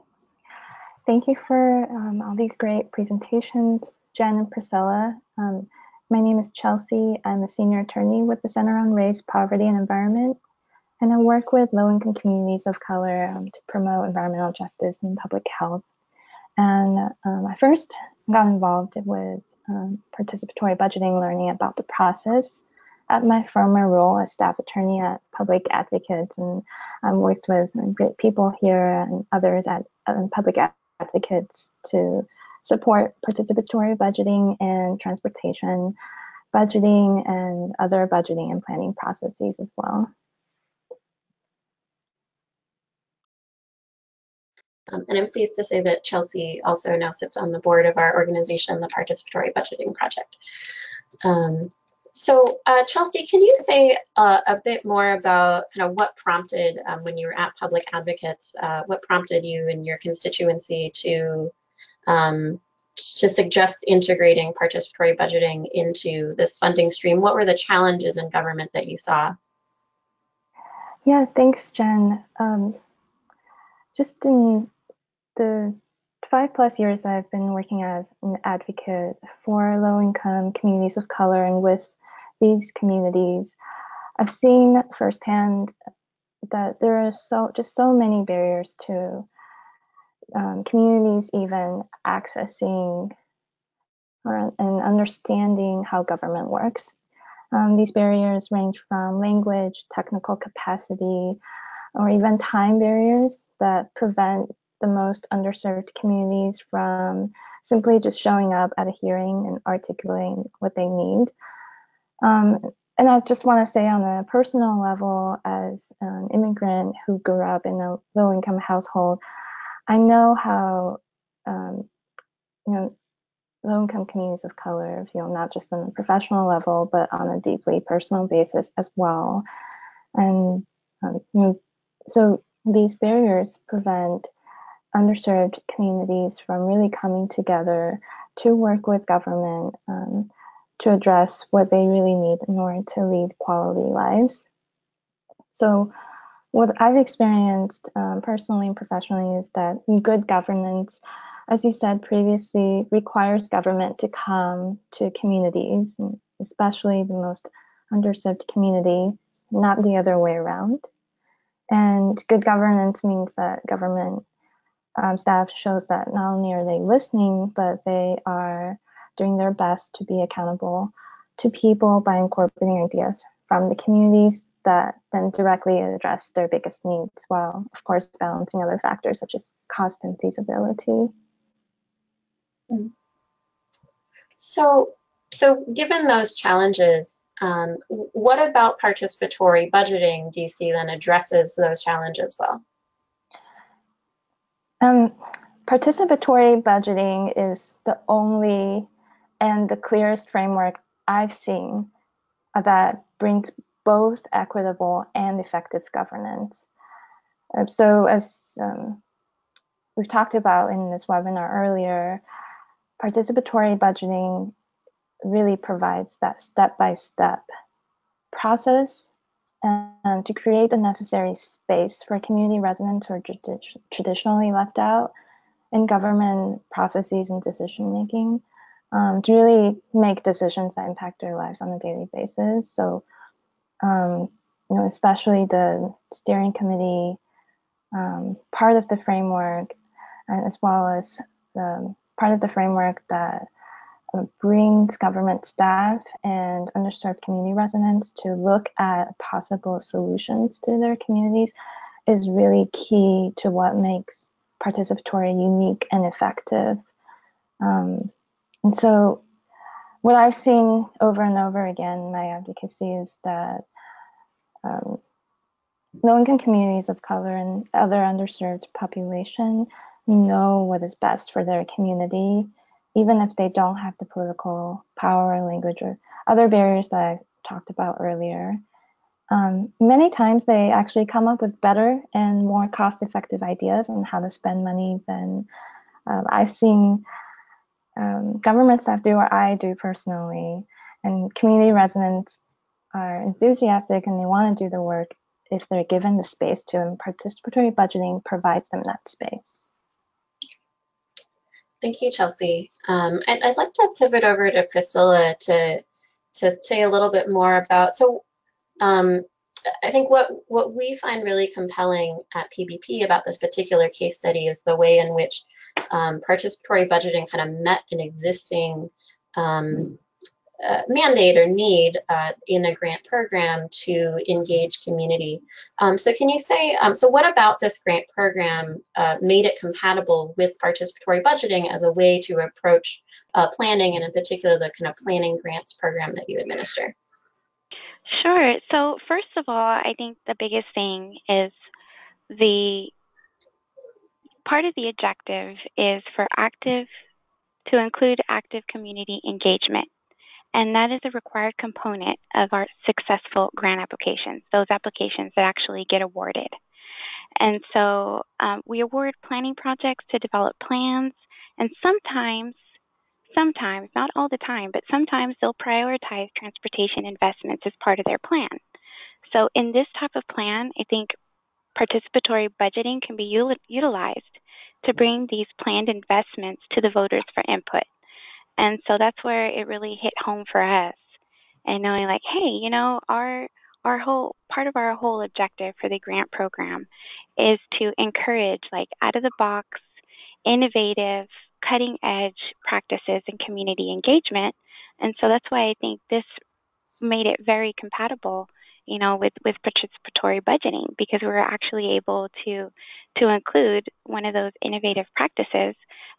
Thank you for all these great presentations, Jen and Priscilla. My name is Chelsea. I'm a senior attorney with the Center on Race, Poverty, and Environment, and I work with low-income communities of color to promote environmental justice and public health. And I first got involved with participatory budgeting, learning about the process at my former role as staff attorney at Public Advocates, and I worked with great people here and others at Public Advocates to support participatory budgeting and transportation budgeting and other budgeting and planning processes as well. And I'm pleased to say that Chelsea also now sits on the board of our organization, the Participatory Budgeting Project. So Chelsea, can you say a bit more about kind of what prompted, when you were at Public Advocates, what prompted you and your constituency to suggest integrating participatory budgeting into this funding stream? What were the challenges in government that you saw? Yeah, thanks, Jen. Just in the 5+ years I've been working as an advocate for low-income communities of color and with these communities, I've seen firsthand that there are just so many barriers to communities even accessing and understanding how government works. These barriers range from language, technical capacity, or even time barriers that prevent the most underserved communities from simply just showing up at a hearing and articulating what they need. And I just want to say on a personal level, as an immigrant who grew up in a low-income household, I know how, low-income communities of color feel, not just on a professional level, but on a deeply personal basis as well. And so these barriers prevent underserved communities from really coming together to work with government to address what they really need in order to lead quality lives. So what I've experienced personally and professionally is that good governance, as you said previously, requires government to come to communities, especially the most underserved community, not the other way around. And good governance means that government staff shows that not only are they listening, but they are doing their best to be accountable to people by incorporating ideas from the communities that then directly address their biggest needs, while of course balancing other factors such as cost and feasibility. So given those challenges, what about participatory budgeting do you see then addresses those challenges well? Participatory budgeting is the only and the clearest framework I've seen that brings both equitable and effective governance. So as we've talked about in this webinar earlier, participatory budgeting really provides that step-by-step process and to create the necessary space for community residents who are traditionally left out in government processes and decision making to really make decisions that impact their lives on a daily basis. So, especially the steering committee part of the framework, as well as part of the framework that brings government staff and underserved community residents to look at possible solutions to their communities is really key to what makes participatory unique and effective. And so what I've seen over and over again in my advocacy is that low-income communities of color and other underserved population know what is best for their community, even if they don't have the political power or language or other barriers that I talked about earlier. Many times they actually come up with better and more cost-effective ideas on how to spend money than I've seen government staff do or I do personally. And community residents are enthusiastic and they want to do the work if they're given the space to, and participatory budgeting provides them that space. Thank you, Chelsea. I'd like to pivot over to Priscilla to say a little bit more about, I think what we find really compelling at PBP about this particular case study is the way in which participatory budgeting kind of met an existing mandate or need in a grant program to engage community. So can you say, so what about this grant program made it compatible with participatory budgeting as a way to approach planning, and in particular the kind of planning grants program that you administer? Sure. So first of all, I think the biggest thing is part of the objective is to include active community engagement. And that is a required component of our successful grant applications, those applications that actually get awarded. And so we award planning projects to develop plans, and sometimes, not all the time, but sometimes they'll prioritize transportation investments as part of their plan. So in this type of plan, I think participatory budgeting can be utilized to bring these planned investments to the voters for input. And so that's where it really hit home for us, and knowing like, hey, our whole objective for the grant program is to encourage like out of the box, innovative, cutting edge practices in community engagement. And so that's why I think this made it very compatible, with participatory budgeting, because we were actually able to include one of those innovative practices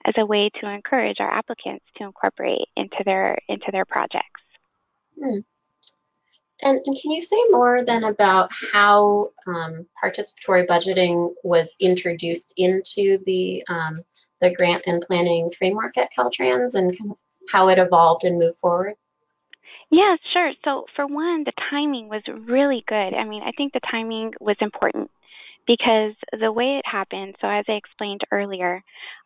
as a way to encourage our applicants to incorporate into their projects. And can you say more then about how participatory budgeting was introduced into the grant and planning framework at Caltrans, and kind of how it evolved and moved forward? Yeah, sure. So for one, the timing was really good. I mean, I think the timing was important because the way it happened, so as I explained earlier,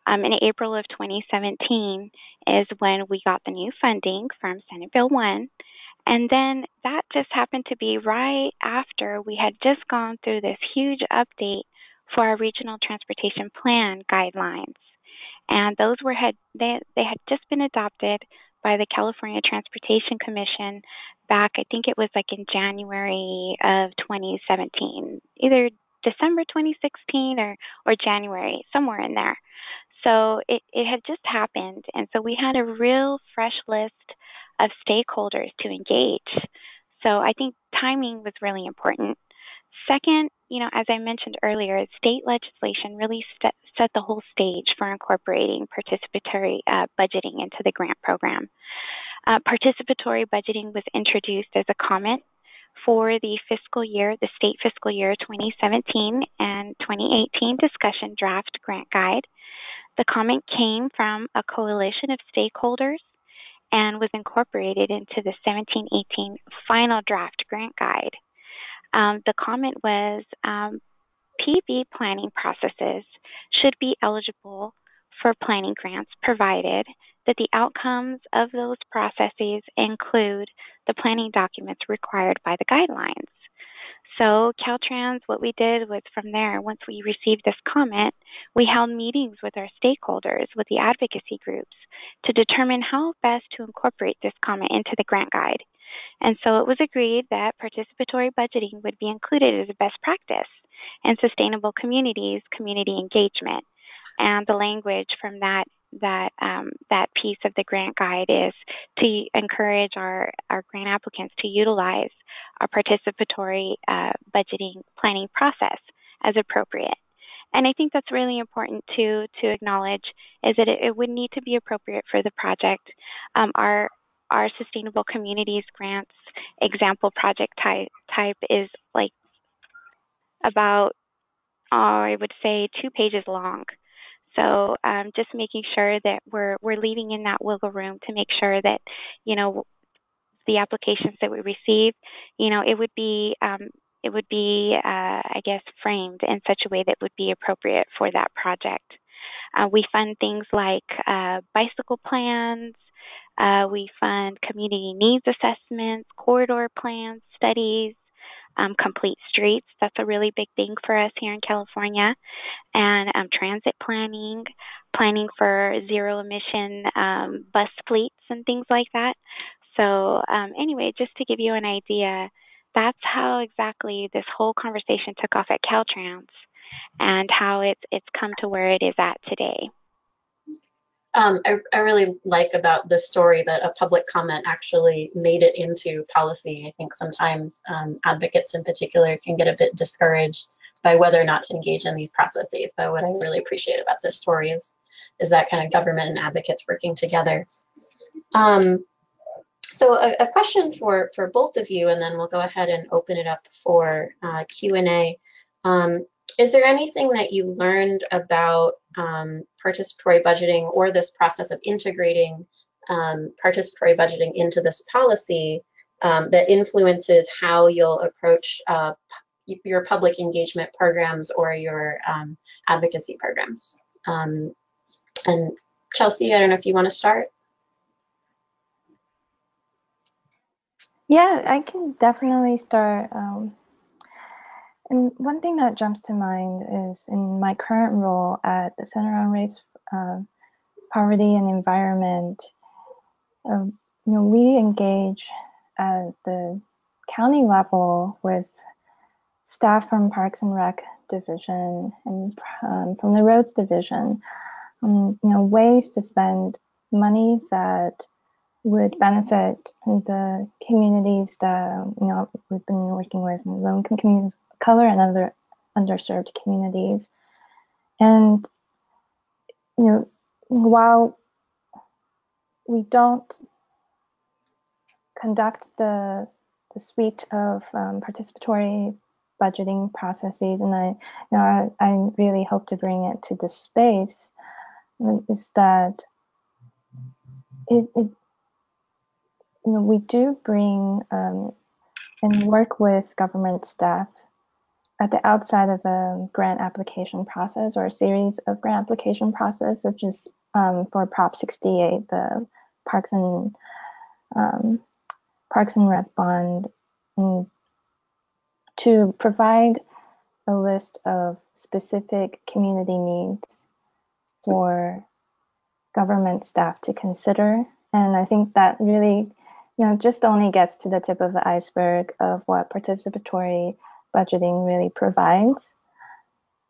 in April of 2017 is when we got the new funding from Senate Bill 1. And then that just happened to be right after we had just gone through this huge update for our regional transportation plan guidelines. And those they had just been adopted by the California Transportation Commission back, I think it was like in January of 2017, either December 2016 or January, somewhere in there. So it had just happened. And so we had a real fresh list of stakeholders to engage. So I think timing was really important. Second, as I mentioned earlier, state legislation really set the whole stage for incorporating participatory budgeting into the grant program. Participatory budgeting was introduced as a comment for the state fiscal year 2017 and 2018 discussion draft grant guide. The comment came from a coalition of stakeholders and was incorporated into the 17-18 final draft grant guide. The comment was PB planning processes should be eligible for planning grants provided that the outcomes of those processes include the planning documents required by the guidelines. So Caltrans, what we did was from there, once we received this comment, we held meetings with our stakeholders, with the advocacy groups, to determine how best to incorporate this comment into the grant guide. And so it was agreed that participatory budgeting would be included as a best practice in sustainable communities, community engagement. And the language from that piece of the grant guide is to encourage our grant applicants to utilize a participatory budgeting planning process as appropriate. And I think that's really important to acknowledge is that it would need to be appropriate for the project. Our Sustainable Communities Grants example project type is like about, I would say, 2 pages long. So just making sure that we're leaving in that wiggle room to make sure that, the applications that we receive, it would be, I guess, framed in such a way that would be appropriate for that project. We fund things like bicycle plans. We fund community needs assessments, corridor plans, studies, complete streets. That's a really big thing for us here in California. And transit planning for zero emission bus fleets and things like that. So anyway, just to give you an idea, that's how exactly this whole conversation took off at Caltrans and how it's come to where it is at today. I really like about this story that a public comment actually made it into policy. I think sometimes advocates in particular can get a bit discouraged by whether or not to engage in these processes. But what I really appreciate about this story is that kind of government and advocates working together. So a question for both of you, and then we'll go ahead and open it up for Q&A. Is there anything that you learned about participatory budgeting or this process of integrating participatory budgeting into this policy that influences how you'll approach your public engagement programs or your advocacy programs? And Chelsea, I don't know if you want to start. Yeah, I can definitely start. And one thing that jumps to mind is in my current role at the Center on Race, Poverty and Environment, we engage at the county level with staff from Parks and Rec Division and from the Roads Division, ways to spend money that would benefit the communities that we've been working with, low-income communities of color and other underserved communities. And while we don't conduct the suite of participatory budgeting processes, and I really hope to bring it to this space, is that we do bring and work with government staff at the outside of a grant application process or a series of grant application process, such as for Prop 68, the Parks and Rec bond, and to provide a list of specific community needs for government staff to consider. And I think that really, just only gets to the tip of the iceberg of what participatory budgeting really provides.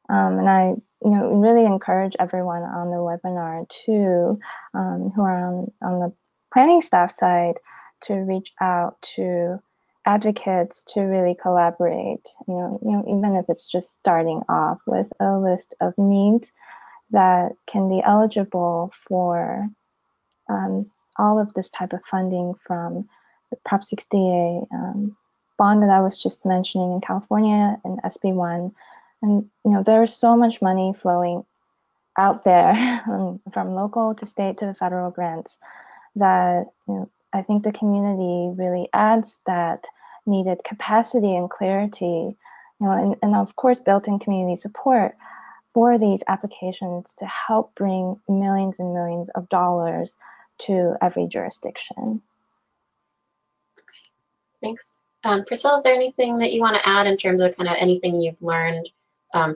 And I, really encourage everyone on the webinar to, who are on the planning staff side, to reach out to advocates to really collaborate. Even if it's just starting off with a list of needs that can be eligible for all of this type of funding from the Prop 68 bond that I was just mentioning in California and SB1. And there's so much money flowing out there from local to state to federal grants that I think the community really adds that needed capacity and clarity, and of course built-in community support for these applications to help bring millions and millions of dollars to every jurisdiction. Thanks. Priscilla, is there anything that you want to add in terms of kind of anything you've learned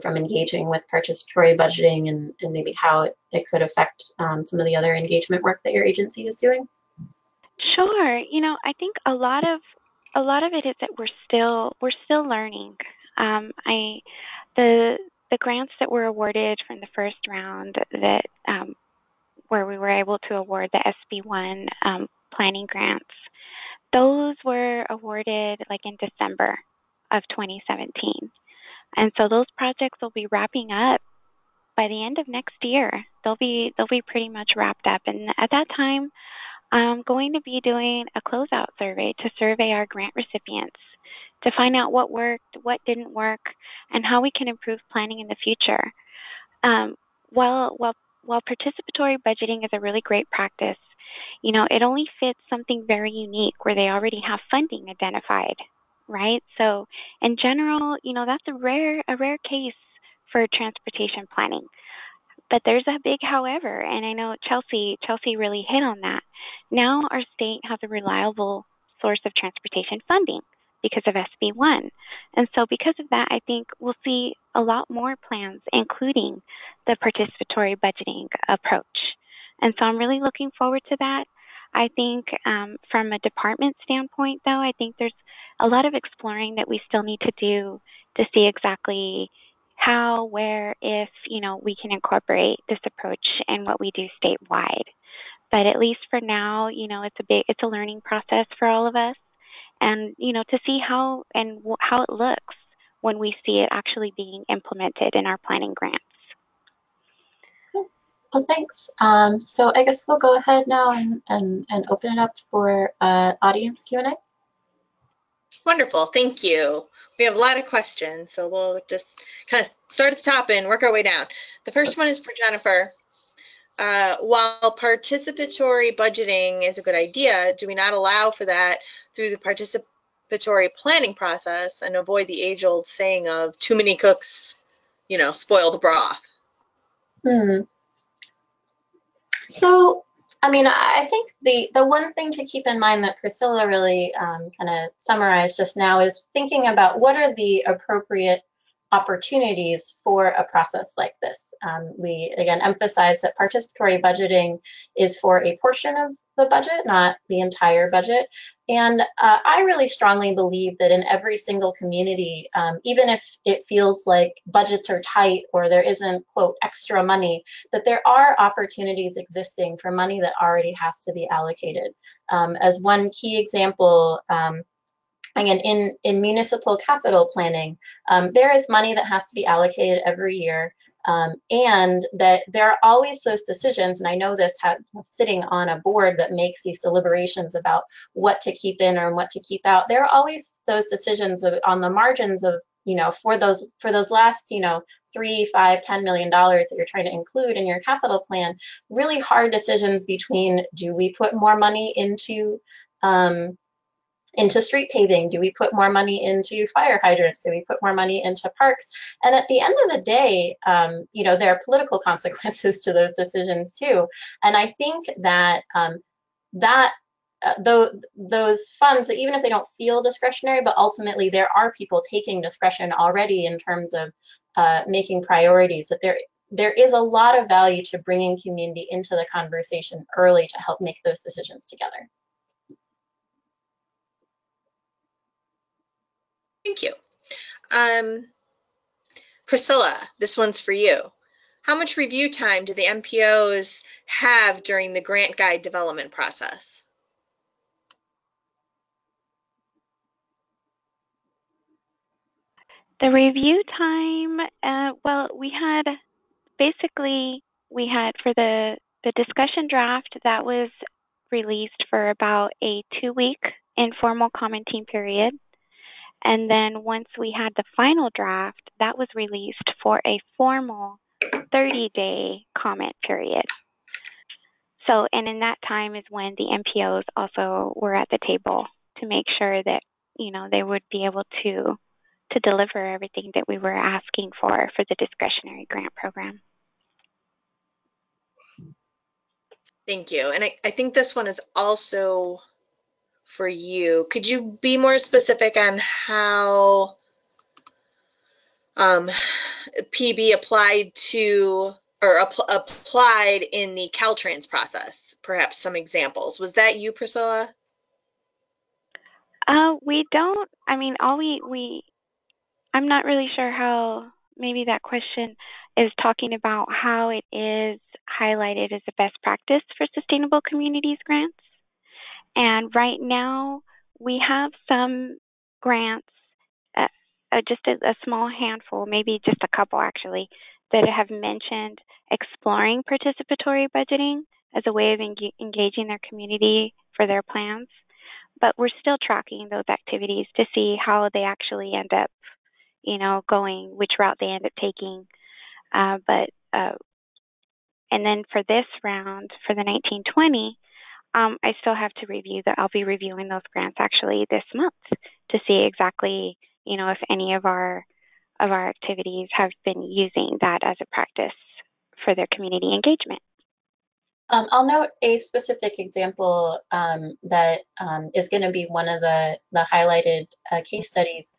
from engaging with participatory budgeting and maybe how it could affect some of the other engagement work that your agency is doing? Sure. I think a lot of it is that we're still learning. The grants that were awarded from the first round that where we were able to award the SB1 planning grants, those were awarded like in December of 2017. And so those projects will be wrapping up by the end of next year. They'll be pretty much wrapped up. And at that time, I'm going to be doing a closeout survey to survey our grant recipients to find out what worked, what didn't work, and how we can improve planning in the future. While participatory budgeting is a really great practice, it only fits something very unique where they already have funding identified, right? So in general, that's a rare case for transportation planning. But there's a big however, and I know Chelsea really hit on that. Now our state has a reliable source of transportation funding because of SB1. And so because of that, I think we'll see a lot more plans, including the participatory budgeting approach. And so I'm really looking forward to that. I think from a department standpoint, though, I think there's a lot of exploring that we still need to do to see exactly how, where, if, we can incorporate this approach in what we do statewide. But at least for now, it's a learning process for all of us. And, to see how it looks when we see it actually being implemented in our planning grants. Well, thanks. So I guess we'll go ahead now and open it up for audience Q&A. Wonderful, thank you. We have a lot of questions, so we'll just kind of start at the top and work our way down. The first one is for Jennifer. While participatory budgeting is a good idea, do we not allow for that through the participatory planning process and avoid the age-old saying of too many cooks, spoil the broth? So, I think the one thing to keep in mind that Priscilla really kind of summarized just now is thinking about what are the appropriate opportunities for a process like this. We, again, emphasize that participatory budgeting is for a portion of the budget, not the entire budget. And I really strongly believe that in every single community, even if it feels like budgets are tight or there isn't, quote, extra money, that there are opportunities existing for money that already has to be allocated. As one key example, again, in municipal capital planning, there is money that has to be allocated every year, and that there are always those decisions, and I know this sitting on a board that makes these deliberations about what to keep in or what to keep out. There are always those decisions on the margins of, for those last, $3, $5, $10 million that you're trying to include in your capital plan, really hard decisions between, do we put more money into street paving? Do we put more money into fire hydrants? Do we put more money into parks? And at the end of the day, there are political consequences to those decisions too. And I think that those funds, even if they don't feel discretionary, but ultimately there are people taking discretion already in terms of making priorities, that there is a lot of value to bringing community into the conversation early to help make those decisions together. Thank you. Priscilla, this one's for you. How much review time do the MPOs have during the grant guide development process? The review time, well, we had for the discussion draft that was released for about a 2-week informal commenting period. And then once we had the final draft, that was released for a formal 30-day comment period. So, and in that time is when the MPOs also were at the table to make sure that, they would be able to deliver everything that we were asking for the discretionary grant program. Thank you. And I think this one is also for you. Could you be more specific on how PB applied to or applied in the Caltrans process? Perhaps some examples. Was that you, Priscilla? We don't. I mean, I'm not really sure how. Maybe that question is talking about how it is highlighted as a best practice for sustainable communities grants. And right now, we have some grants, just a small handful, maybe just a couple actually, that have mentioned exploring participatory budgeting as a way of engaging their community for their plans. But we're still tracking those activities to see how they actually end up, going, which route they end up taking. And then for this round, for the 1920, I still have to review that. I'll be reviewing those grants actually this month to see exactly, if any of our activities have been using that as a practice for their community engagement. I'll note a specific example that is going to be one of the highlighted case studies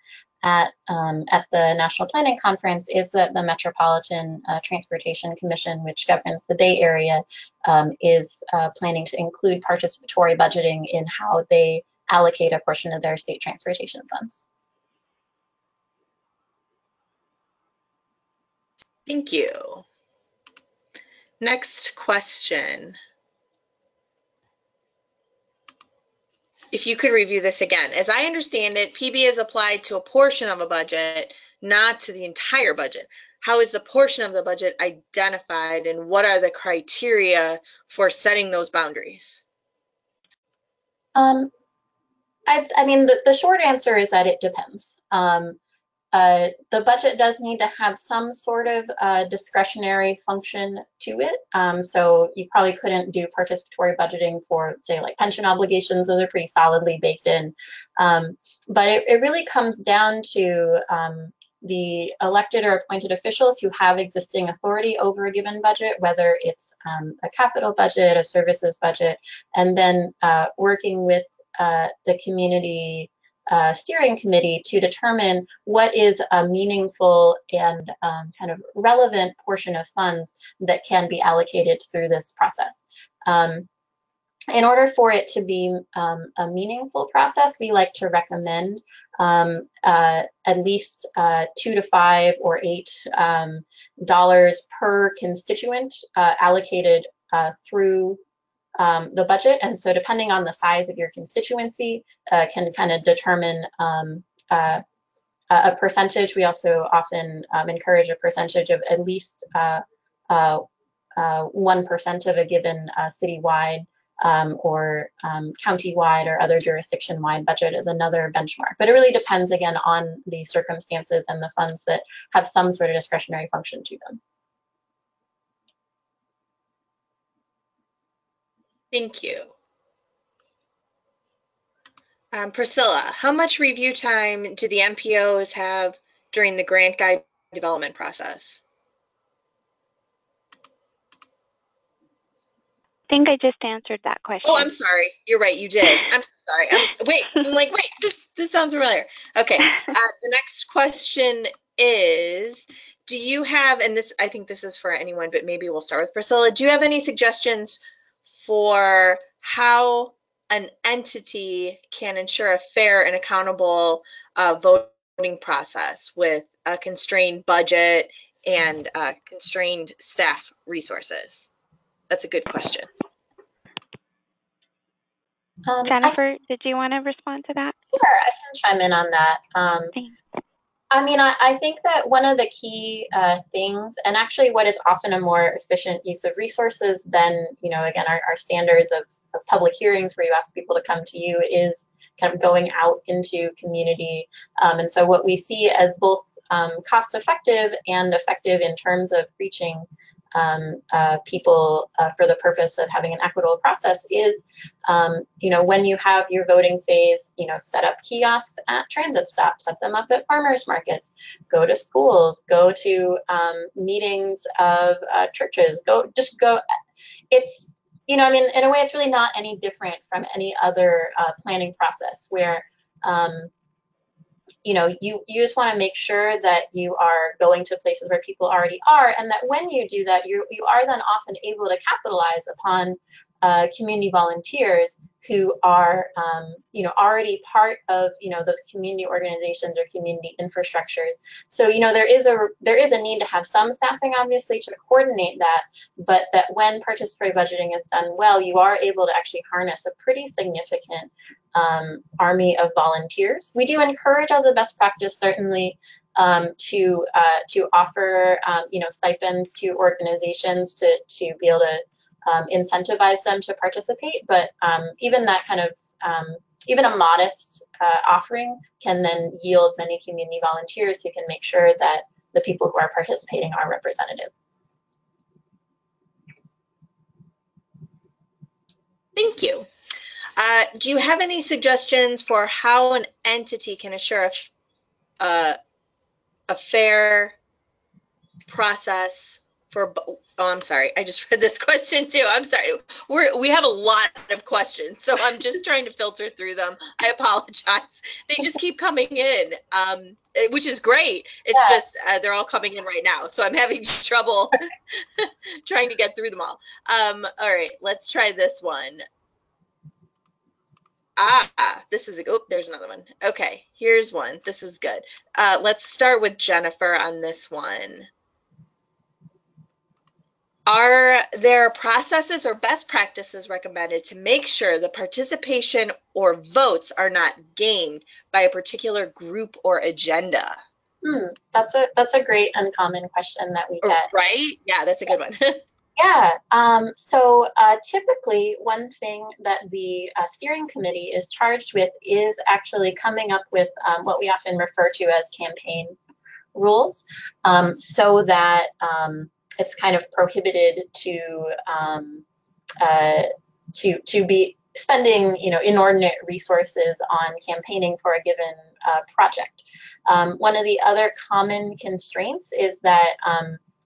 at the National Planning Conference is that the Metropolitan Transportation Commission, which governs the Bay Area, is planning to include participatory budgeting in how they allocate a portion of their state transportation funds. Thank you. Next question. If you could review this again. As I understand it, PB is applied to a portion of a budget, not to the entire budget. How is the portion of the budget identified, and what are the criteria for setting those boundaries? I mean, the short answer is that it depends. The budget does need to have some sort of discretionary function to it. So you probably couldn't do participatory budgeting for, say, like pension obligations. Those are pretty solidly baked in. But it really comes down to the elected or appointed officials who have existing authority over a given budget, whether it's a capital budget, a services budget, and then working with the community steering committee to determine what is a meaningful and kind of relevant portion of funds that can be allocated through this process. In order for it to be a meaningful process, we like to recommend at least $2 to $5 or $8 per constituent allocated through the budget. And so depending on the size of your constituency can kind of determine a percentage. We also often encourage a percentage of at least 1% of a given citywide or county-wide or other jurisdiction-wide budget is another benchmark. But it really depends, again, on the circumstances and the funds that have some sort of discretionary function to them. Thank you. Priscilla, how much review time do the MPOs have during the grant guide development process? I think I just answered that question. Oh, I'm sorry. You're right. You did. I'm so sorry. Wait, this sounds familiar. Okay. The next question is, do you have, and this, I think this is for anyone, but maybe we'll start with Priscilla. Do you have any suggestions for how an entity can ensure a fair and accountable voting process with a constrained budget and constrained staff resources? That's a good question. Jennifer, did you want to respond to that? Sure, I can chime in on that. I mean, I think that one of the key things, and actually what is often a more efficient use of resources than, again, our standards of public hearings where you ask people to come to you, is kind of going out into community. And so what we see as both cost effective and effective in terms of reaching people for the purpose of having an equitable process is, when you have your voting phase, set up kiosks at transit stops, set them up at farmers markets, go to schools, go to meetings of churches, go. It's, in a way, it's really not any different from any other planning process where, you just want to make sure that you are going to places where people already are, and that when you do that, you are then often able to capitalize upon community volunteers who are, already part of, those community organizations or community infrastructures. So, there is a need to have some staffing, obviously, to coordinate that, but that when participatory budgeting is done well, you are able to actually harness a pretty significant army of volunteers. We do encourage, as a best practice, certainly, to offer, stipends to organizations to be able to incentivize them to participate, but even that kind of, even a modest offering can then yield many community volunteers who can make sure that the people who are participating are representative. Thank you. Do you have any suggestions for how an entity can assure a fair process for, I'm sorry, I just read this question too. I'm sorry. We have a lot of questions, so I'm just trying to filter through them. I apologize. They just keep coming in, which is great. It's just, they're all coming in right now, so I'm having trouble trying to get through them all. All right, let's try this one. This is there's another one. Okay, here's one. This is good. Let's start with Jennifer on this one. Are there processes or best practices recommended to make sure the participation or votes are not gamed by a particular group or agenda? That's a great uncommon question that we get. Right? Yeah, that's a good one. Yeah, so typically one thing that the steering committee is charged with is actually coming up with what we often refer to as campaign rules, so that it's kind of prohibited to be spending, inordinate resources on campaigning for a given project. One of the other common constraints is that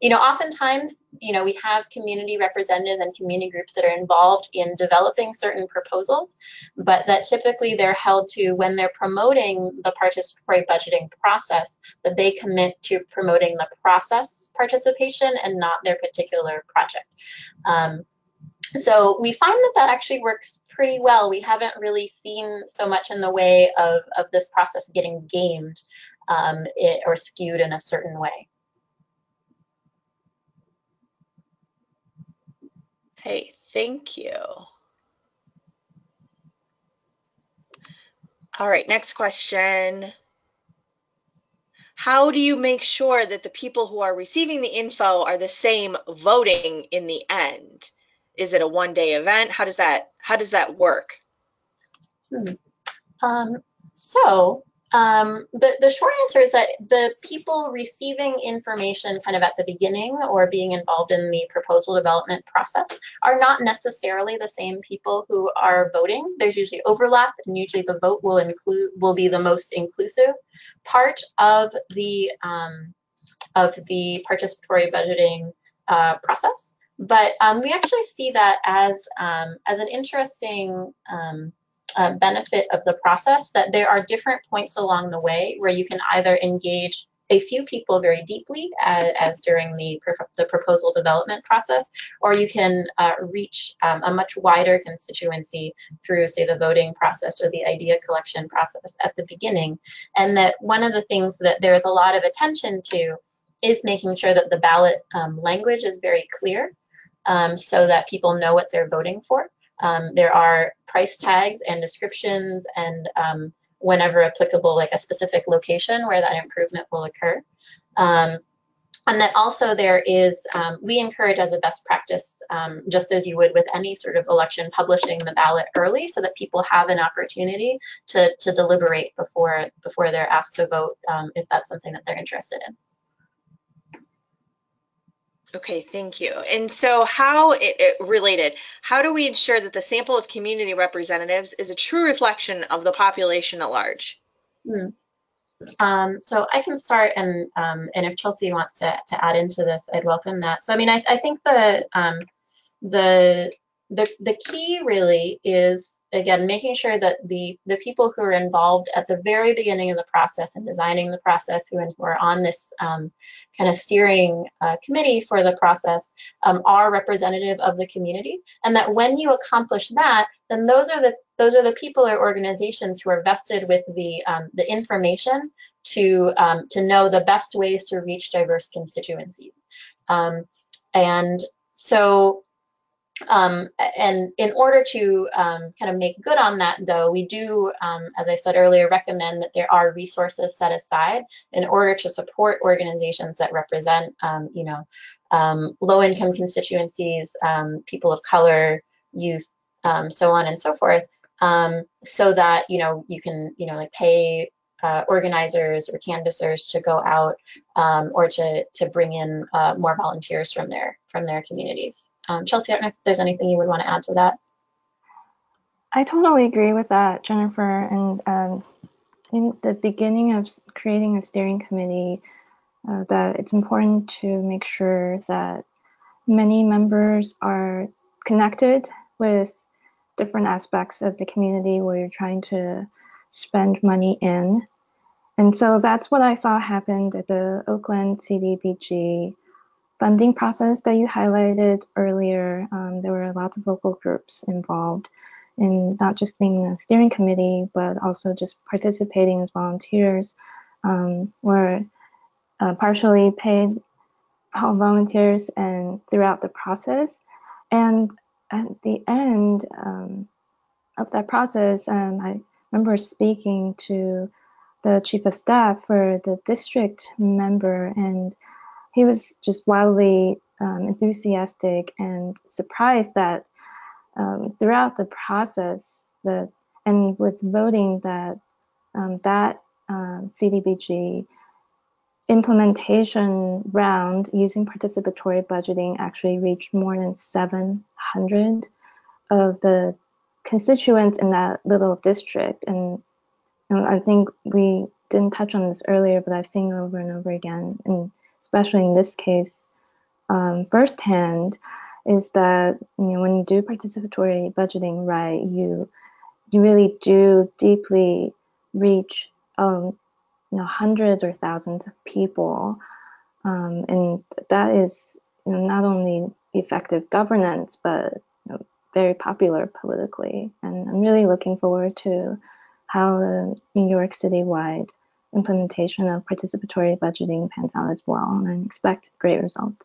oftentimes, we have community representatives and community groups that are involved in developing certain proposals, but that typically they're held to, when they're promoting the participatory budgeting process, that they commit to promoting the process participation and not their particular project. So we find that actually works pretty well. We haven't really seen so much in the way of this process getting gamed or skewed in a certain way. Hey, thank you. All right, next question. How do you make sure that the people who are receiving the info are the same voting in the end? Is it a one-day event? How does that work? The short answer is that the people receiving information kind of at the beginning or being involved in the proposal development process are not necessarily the same people who are voting. There's usually overlap, and usually the vote will be the most inclusive part of the participatory budgeting process. But we actually see that as an interesting benefit of the process, that there are different points along the way where you can either engage a few people very deeply, as during the proposal development process, or you can reach a much wider constituency through, say, the voting process or the idea collection process at the beginning. And that one of the things that there is a lot of attention to is making sure that the ballot language is very clear, so that people know what they're voting for. There are price tags and descriptions, and whenever applicable, like a specific location where that improvement will occur. And that also there is, we encourage as a best practice, just as you would with any sort of election, publishing the ballot early so that people have an opportunity to deliberate before they're asked to vote, if that's something that they're interested in. Okay, thank you. And so how related, how do we ensure that the sample of community representatives is a true reflection of the population at large? So I can start, and if Chelsea wants to add into this, I'd welcome that. So I mean, I think the key really is, again, making sure that the people who are involved at the very beginning of the process and designing the process, who are on this kind of steering committee for the process, are representative of the community, and that when you accomplish that, then those are the people or organizations who are vested with the information to know the best ways to reach diverse constituencies. And so, and in order to kind of make good on that, though, we do, as I said earlier, recommend that there are resources set aside in order to support organizations that represent, low-income constituencies, people of color, youth, so on and so forth, so that you can like pay organizers or canvassers to go out, or to bring in more volunteers from their communities. Chelsea, I don't know if there's anything you would want to add to that. I totally agree with that, Jennifer. And in the beginning of creating a steering committee, that it's important to make sure that many members are connected with different aspects of the community where you're trying to spend money in. And so that's what I saw happened at the Oakland CDBG funding process that you highlighted earlier. There were lots of local groups involved in not just being a steering committee, but also just participating as volunteers, were partially paid volunteers and throughout the process. And at the end of that process, I remember speaking to the chief of staff for the district member, and he was just wildly enthusiastic and surprised that throughout the process, and with voting, that CDBG implementation round using participatory budgeting actually reached more than 700 of the constituents in that little district. And I think we didn't touch on this earlier, but I've seen over and over again, and especially in this case, firsthand, is that when you do participatory budgeting right, you really do deeply reach hundreds or thousands of people, and that is not only effective governance, but very popular politically. And I'm really looking forward to how the New York City-wide implementation of participatory budgeting pans out as well, and I expect great results.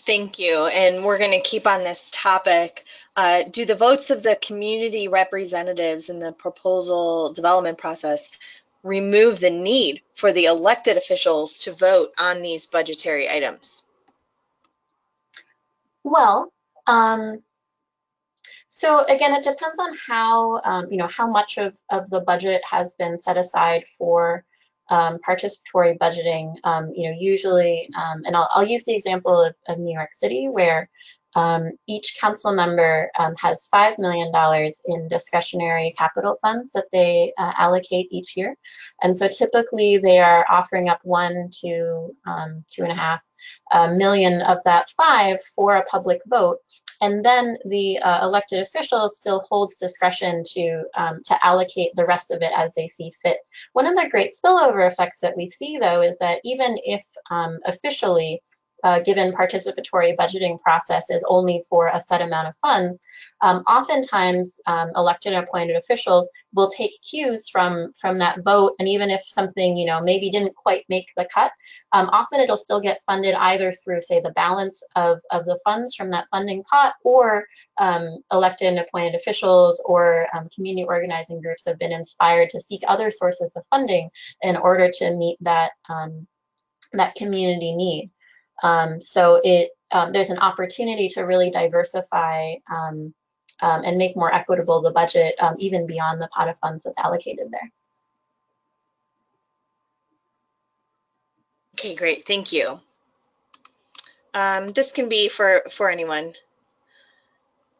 Thank you. And we're going to keep on this topic. Do the votes of the community representatives in the proposal development process remove the need for the elected officials to vote on these budgetary items? Well, so again, it depends on how, how much of the budget has been set aside for participatory budgeting. Usually, and I'll use the example of New York City, where each council member has $5 million in discretionary capital funds that they allocate each year. And so typically they are offering up $1 to $2.5 million of that 5 for a public vote. And then the elected official still holds discretion to allocate the rest of it as they see fit. One of the great spillover effects that we see, though, is that even if officially given participatory budgeting process is only for a set amount of funds, oftentimes elected and appointed officials will take cues from that vote, and even if something maybe didn't quite make the cut, often it'll still get funded either through, say, the balance of the funds from that funding pot, or elected and appointed officials or community organizing groups have been inspired to seek other sources of funding in order to meet that that community need. So there's an opportunity to really diversify and make more equitable the budget, even beyond the pot of funds that's allocated there. Okay, great, thank you. This can be for anyone.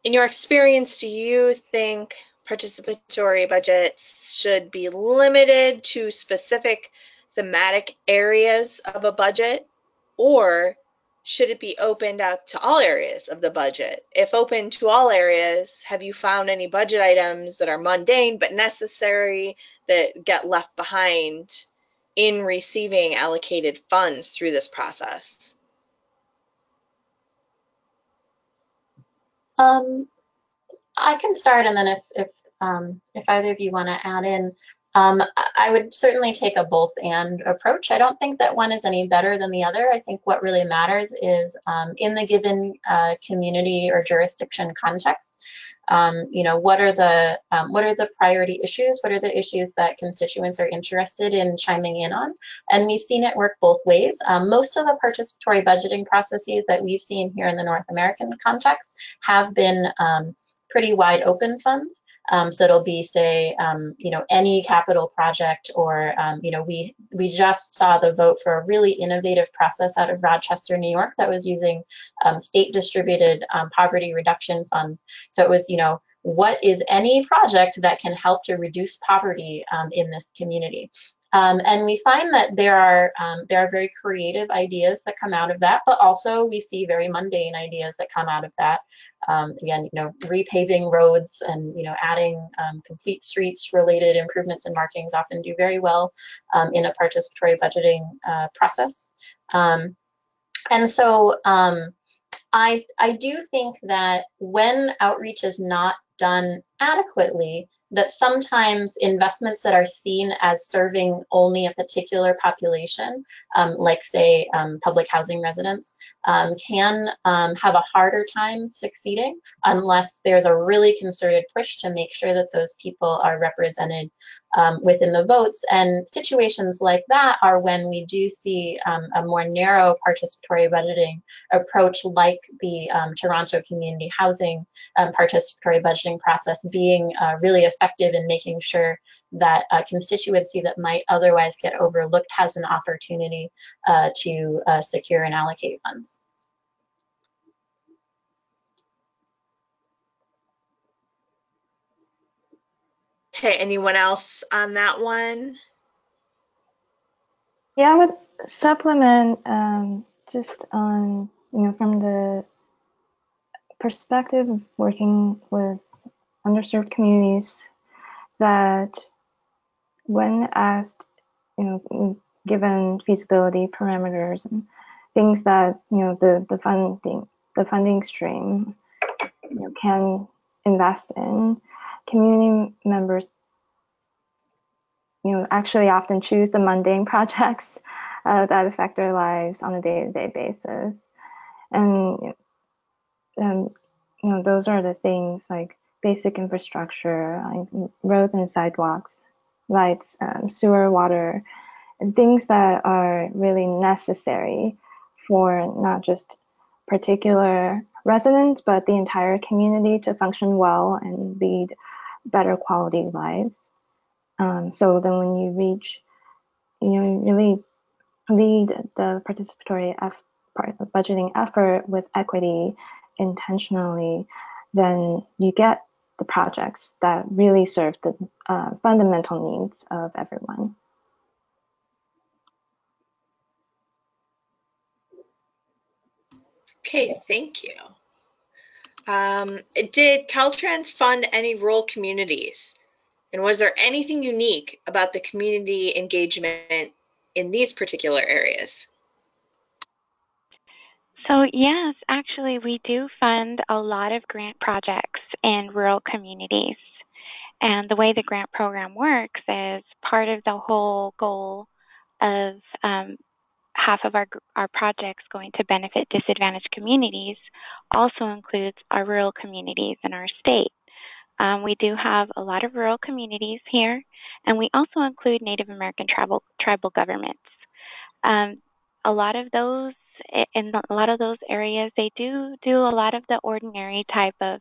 In your experience, do you think participatory budgets should be limited to specific thematic areas of a budget, or should it be opened up to all areas of the budget? If open to all areas, have you found any budget items that are mundane but necessary that get left behind in receiving allocated funds through this process? I can start, and then if either of you want to add in, I would certainly take a both and approach. I don't think that one is any better than the other. I think what really matters is in the given community or jurisdiction context, what are the priority issues? What are the issues that constituents are interested in chiming in on? And we've seen it work both ways. Most of the participatory budgeting processes that we've seen here in the North American context have been pretty wide open funds. So it'll be, say, any capital project, or, we just saw the vote for a really innovative process out of Rochester, New York, that was using state distributed poverty reduction funds. So it was, what is any project that can help to reduce poverty in this community? And we find that there are very creative ideas that come out of that, but also we see very mundane ideas that come out of that. Again, repaving roads and adding complete streets related improvements and markings often do very well in a participatory budgeting process. And so I do think that when outreach is not done adequately, that sometimes investments that are seen as serving only a particular population, like, say, public housing residents, can have a harder time succeeding unless there's a really concerted push to make sure that those people are represented within the votes. And situations like that are when we do see a more narrow participatory budgeting approach, like the Toronto community housing participatory budgeting process, being really effective in making sure that a constituency that might otherwise get overlooked has an opportunity to secure and allocate funds. Okay, anyone else on that one? Yeah, I would supplement just on, from the perspective of working with underserved communities, that when asked, given feasibility parameters and things that, the funding stream, can invest in, community members, actually often choose the mundane projects that affect their lives on a day-to-day basis. And those are the things like basic infrastructure, like roads and sidewalks, lights, sewer, water, and things that are really necessary for not just particular residents, but the entire community to function well and lead better quality lives. So then when you reach, you really lead the participatory budgeting effort with equity intentionally, then you get the projects that really serve the fundamental needs of everyone. Okay, thank you. Did Caltrans fund any rural communities? And was there anything unique about the community engagement in these particular areas? So yes, actually we do fund a lot of grant projects in rural communities. And the way the grant program works is part of the whole goal of half of our projects going to benefit disadvantaged communities also includes our rural communities in our state. We do have a lot of rural communities here, and we also include Native American tribal governments. A lot of those, in a lot of those areas, they do a lot of the ordinary type of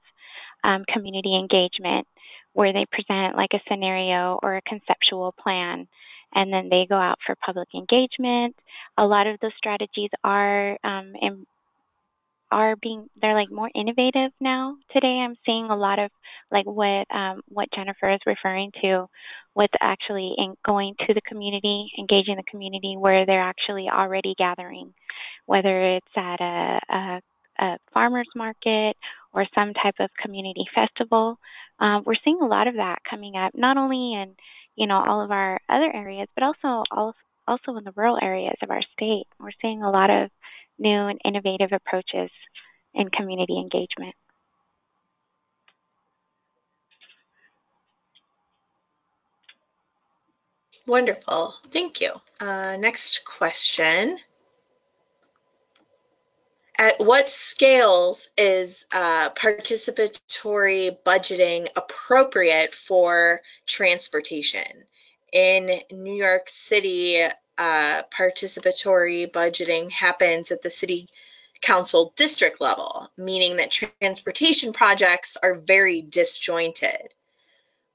community engagement where they present like a scenario or a conceptual plan, and then they go out for public engagement. A lot of those strategies they're like more innovative now. Today I'm seeing a lot of like what Jennifer is referring to with actually going to the community, engaging the community where they're actually already gathering, whether it's at a farmer's market or some type of community festival. We're seeing a lot of that coming up, not only in all of our other areas, but also in the rural areas of our state. We're seeing a lot of new and innovative approaches in community engagement. Wonderful, thank you. Next question. At what scales is participatory budgeting appropriate for transportation? In New York City, participatory budgeting happens at the city council district level, meaning that transportation projects are very disjointed.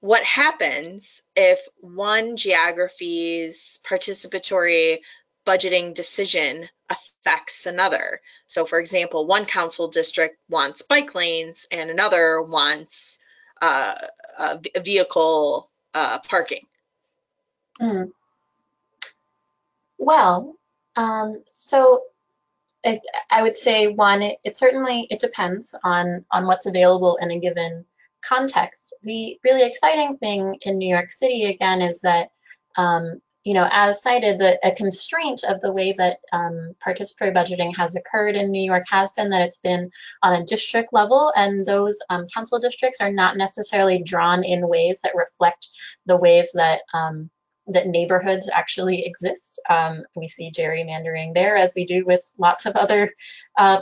What happens if one geography's participatory budgeting decision affects another? So for example, one council district wants bike lanes and another wants vehicle parking. Well, so I would say one, it certainly depends on what's available in a given context. The really exciting thing in New York City again is that as cited, a constraint of the way that participatory budgeting has occurred in New York has been that it's been on a district level, and those council districts are not necessarily drawn in ways that reflect the ways that that neighborhoods actually exist. We see gerrymandering there, as we do with lots of other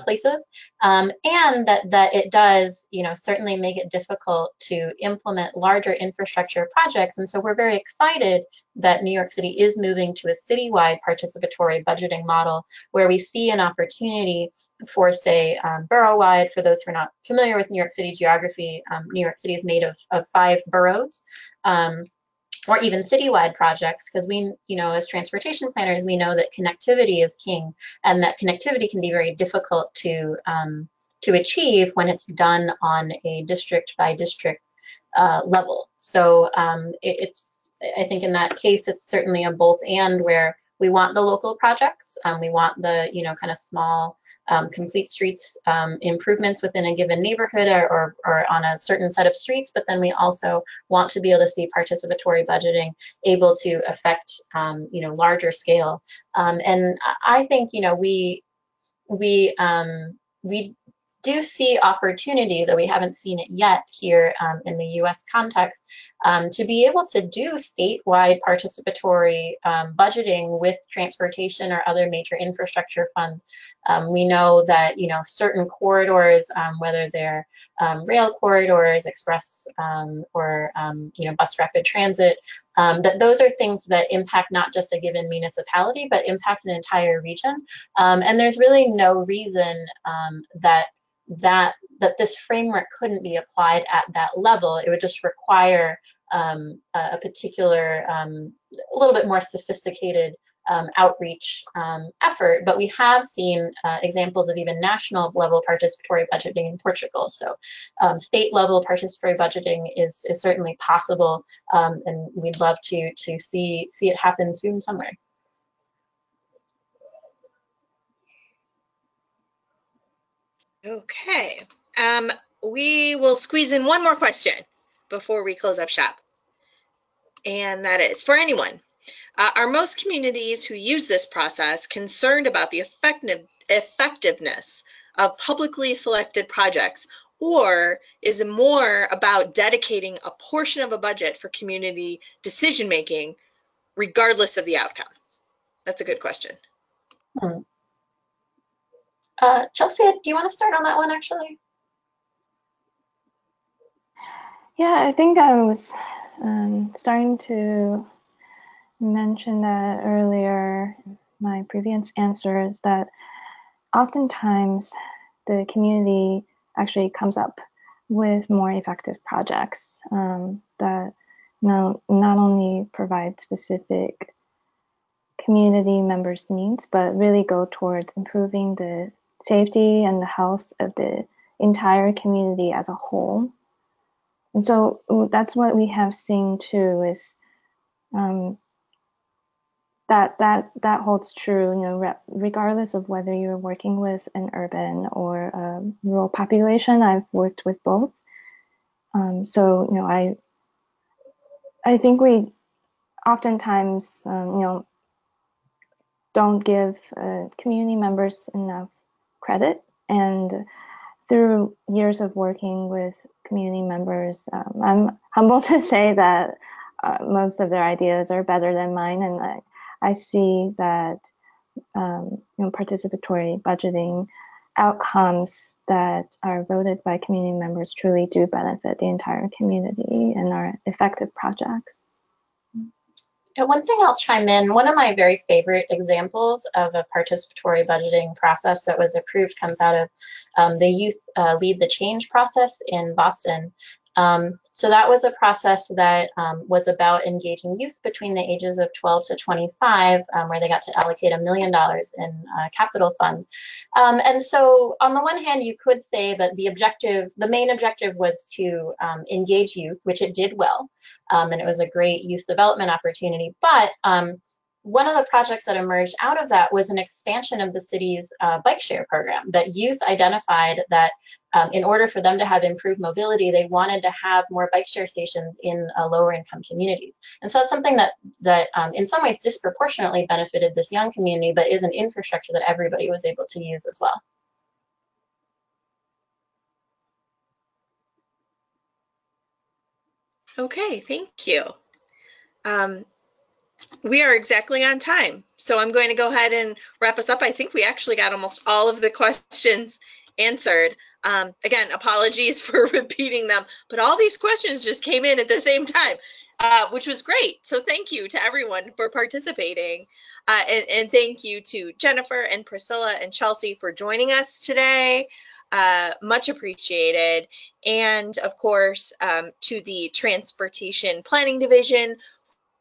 places, and that it does, certainly make it difficult to implement larger infrastructure projects. And so we're very excited that New York City is moving to a citywide participatory budgeting model, where we see an opportunity for, say, borough-wide. For those who are not familiar with New York City geography, New York City is made of 5 boroughs. Or even citywide projects, because we, as transportation planners, we know that connectivity is king, and that connectivity can be very difficult to achieve when it's done on a district by district level. So I think in that case, it's certainly a both and, where we want the local projects, we want the kind of small complete streets improvements within a given neighborhood or on a certain set of streets, but then we also want to be able to see participatory budgeting able to affect larger scale. And I think we do see opportunity, though we haven't seen it yet here in the U.S. context, to be able to do statewide participatory budgeting with transportation or other major infrastructure funds. We know that, certain corridors, whether they're rail corridors, express, or, bus rapid transit, that those are things that impact not just a given municipality, but impact an entire region. And there's really no reason that this framework couldn't be applied at that level. It would just require a particular, a little bit more sophisticated outreach effort, but we have seen examples of even national level participatory budgeting in Portugal. So state level participatory budgeting is certainly possible, and we'd love to see it happen soon somewhere. Okay, we will squeeze in one more question before we close up shop. And that is, for anyone, are most communities who use this process concerned about the effectiveness of publicly selected projects, or is it more about dedicating a portion of a budget for community decision-making regardless of the outcome? That's a good question. Chelsea, do you want to start on that one, actually? Yeah, I think I was starting to mention that earlier in my previous answers, that oftentimes the community actually comes up with more effective projects that not only provide specific community members' needs, but really go towards improving the safety and the health of the entire community as a whole. And so that's what we have seen too, is that holds true, regardless of whether you're working with an urban or a rural population. I've worked with both. So, I think we oftentimes, don't give community members enough credit. And through years of working with community members, I'm humbled to say that most of their ideas are better than mine, and I see that participatory budgeting outcomes that are voted by community members truly do benefit the entire community and are effective projects. And one thing I'll chime in, one of my very favorite examples of a participatory budgeting process that was approved comes out of the Youth Lead the Change process in Boston. So that was a process that was about engaging youth between the ages of 12 to 25, where they got to allocate $1 million in capital funds. And so on the one hand, you could say that the main objective was to engage youth, which it did well. And it was a great youth development opportunity. But one of the projects that emerged out of that was an expansion of the city's bike share program, that youth identified that in order for them to have improved mobility, they wanted to have more bike share stations in lower income communities. And so that's something that in some ways disproportionately benefited this young community, but is an infrastructure that everybody was able to use as well. Okay, thank you. We are exactly on time, so I'm going to go ahead and wrap us up. I think we actually got almost all of the questions answered. Again, apologies for repeating them, but all these questions just came in at the same time, which was great. So thank you to everyone for participating. And thank you to Jennifer and Priscilla and Chelsea for joining us today. Much appreciated. And of course, to the Transportation Planning Division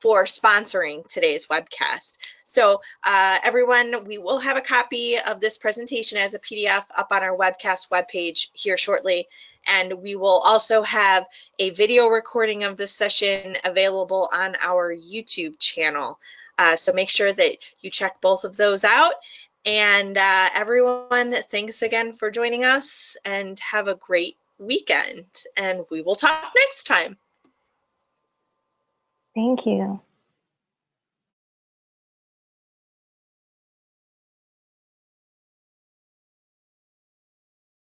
for sponsoring today's webcast. So everyone, we will have a copy of this presentation as a PDF up on our webcast webpage here shortly. And we will also have a video recording of this session available on our YouTube channel. So make sure that you check both of those out. And everyone, thanks again for joining us, and have a great weekend. And we will talk next time. Thank you.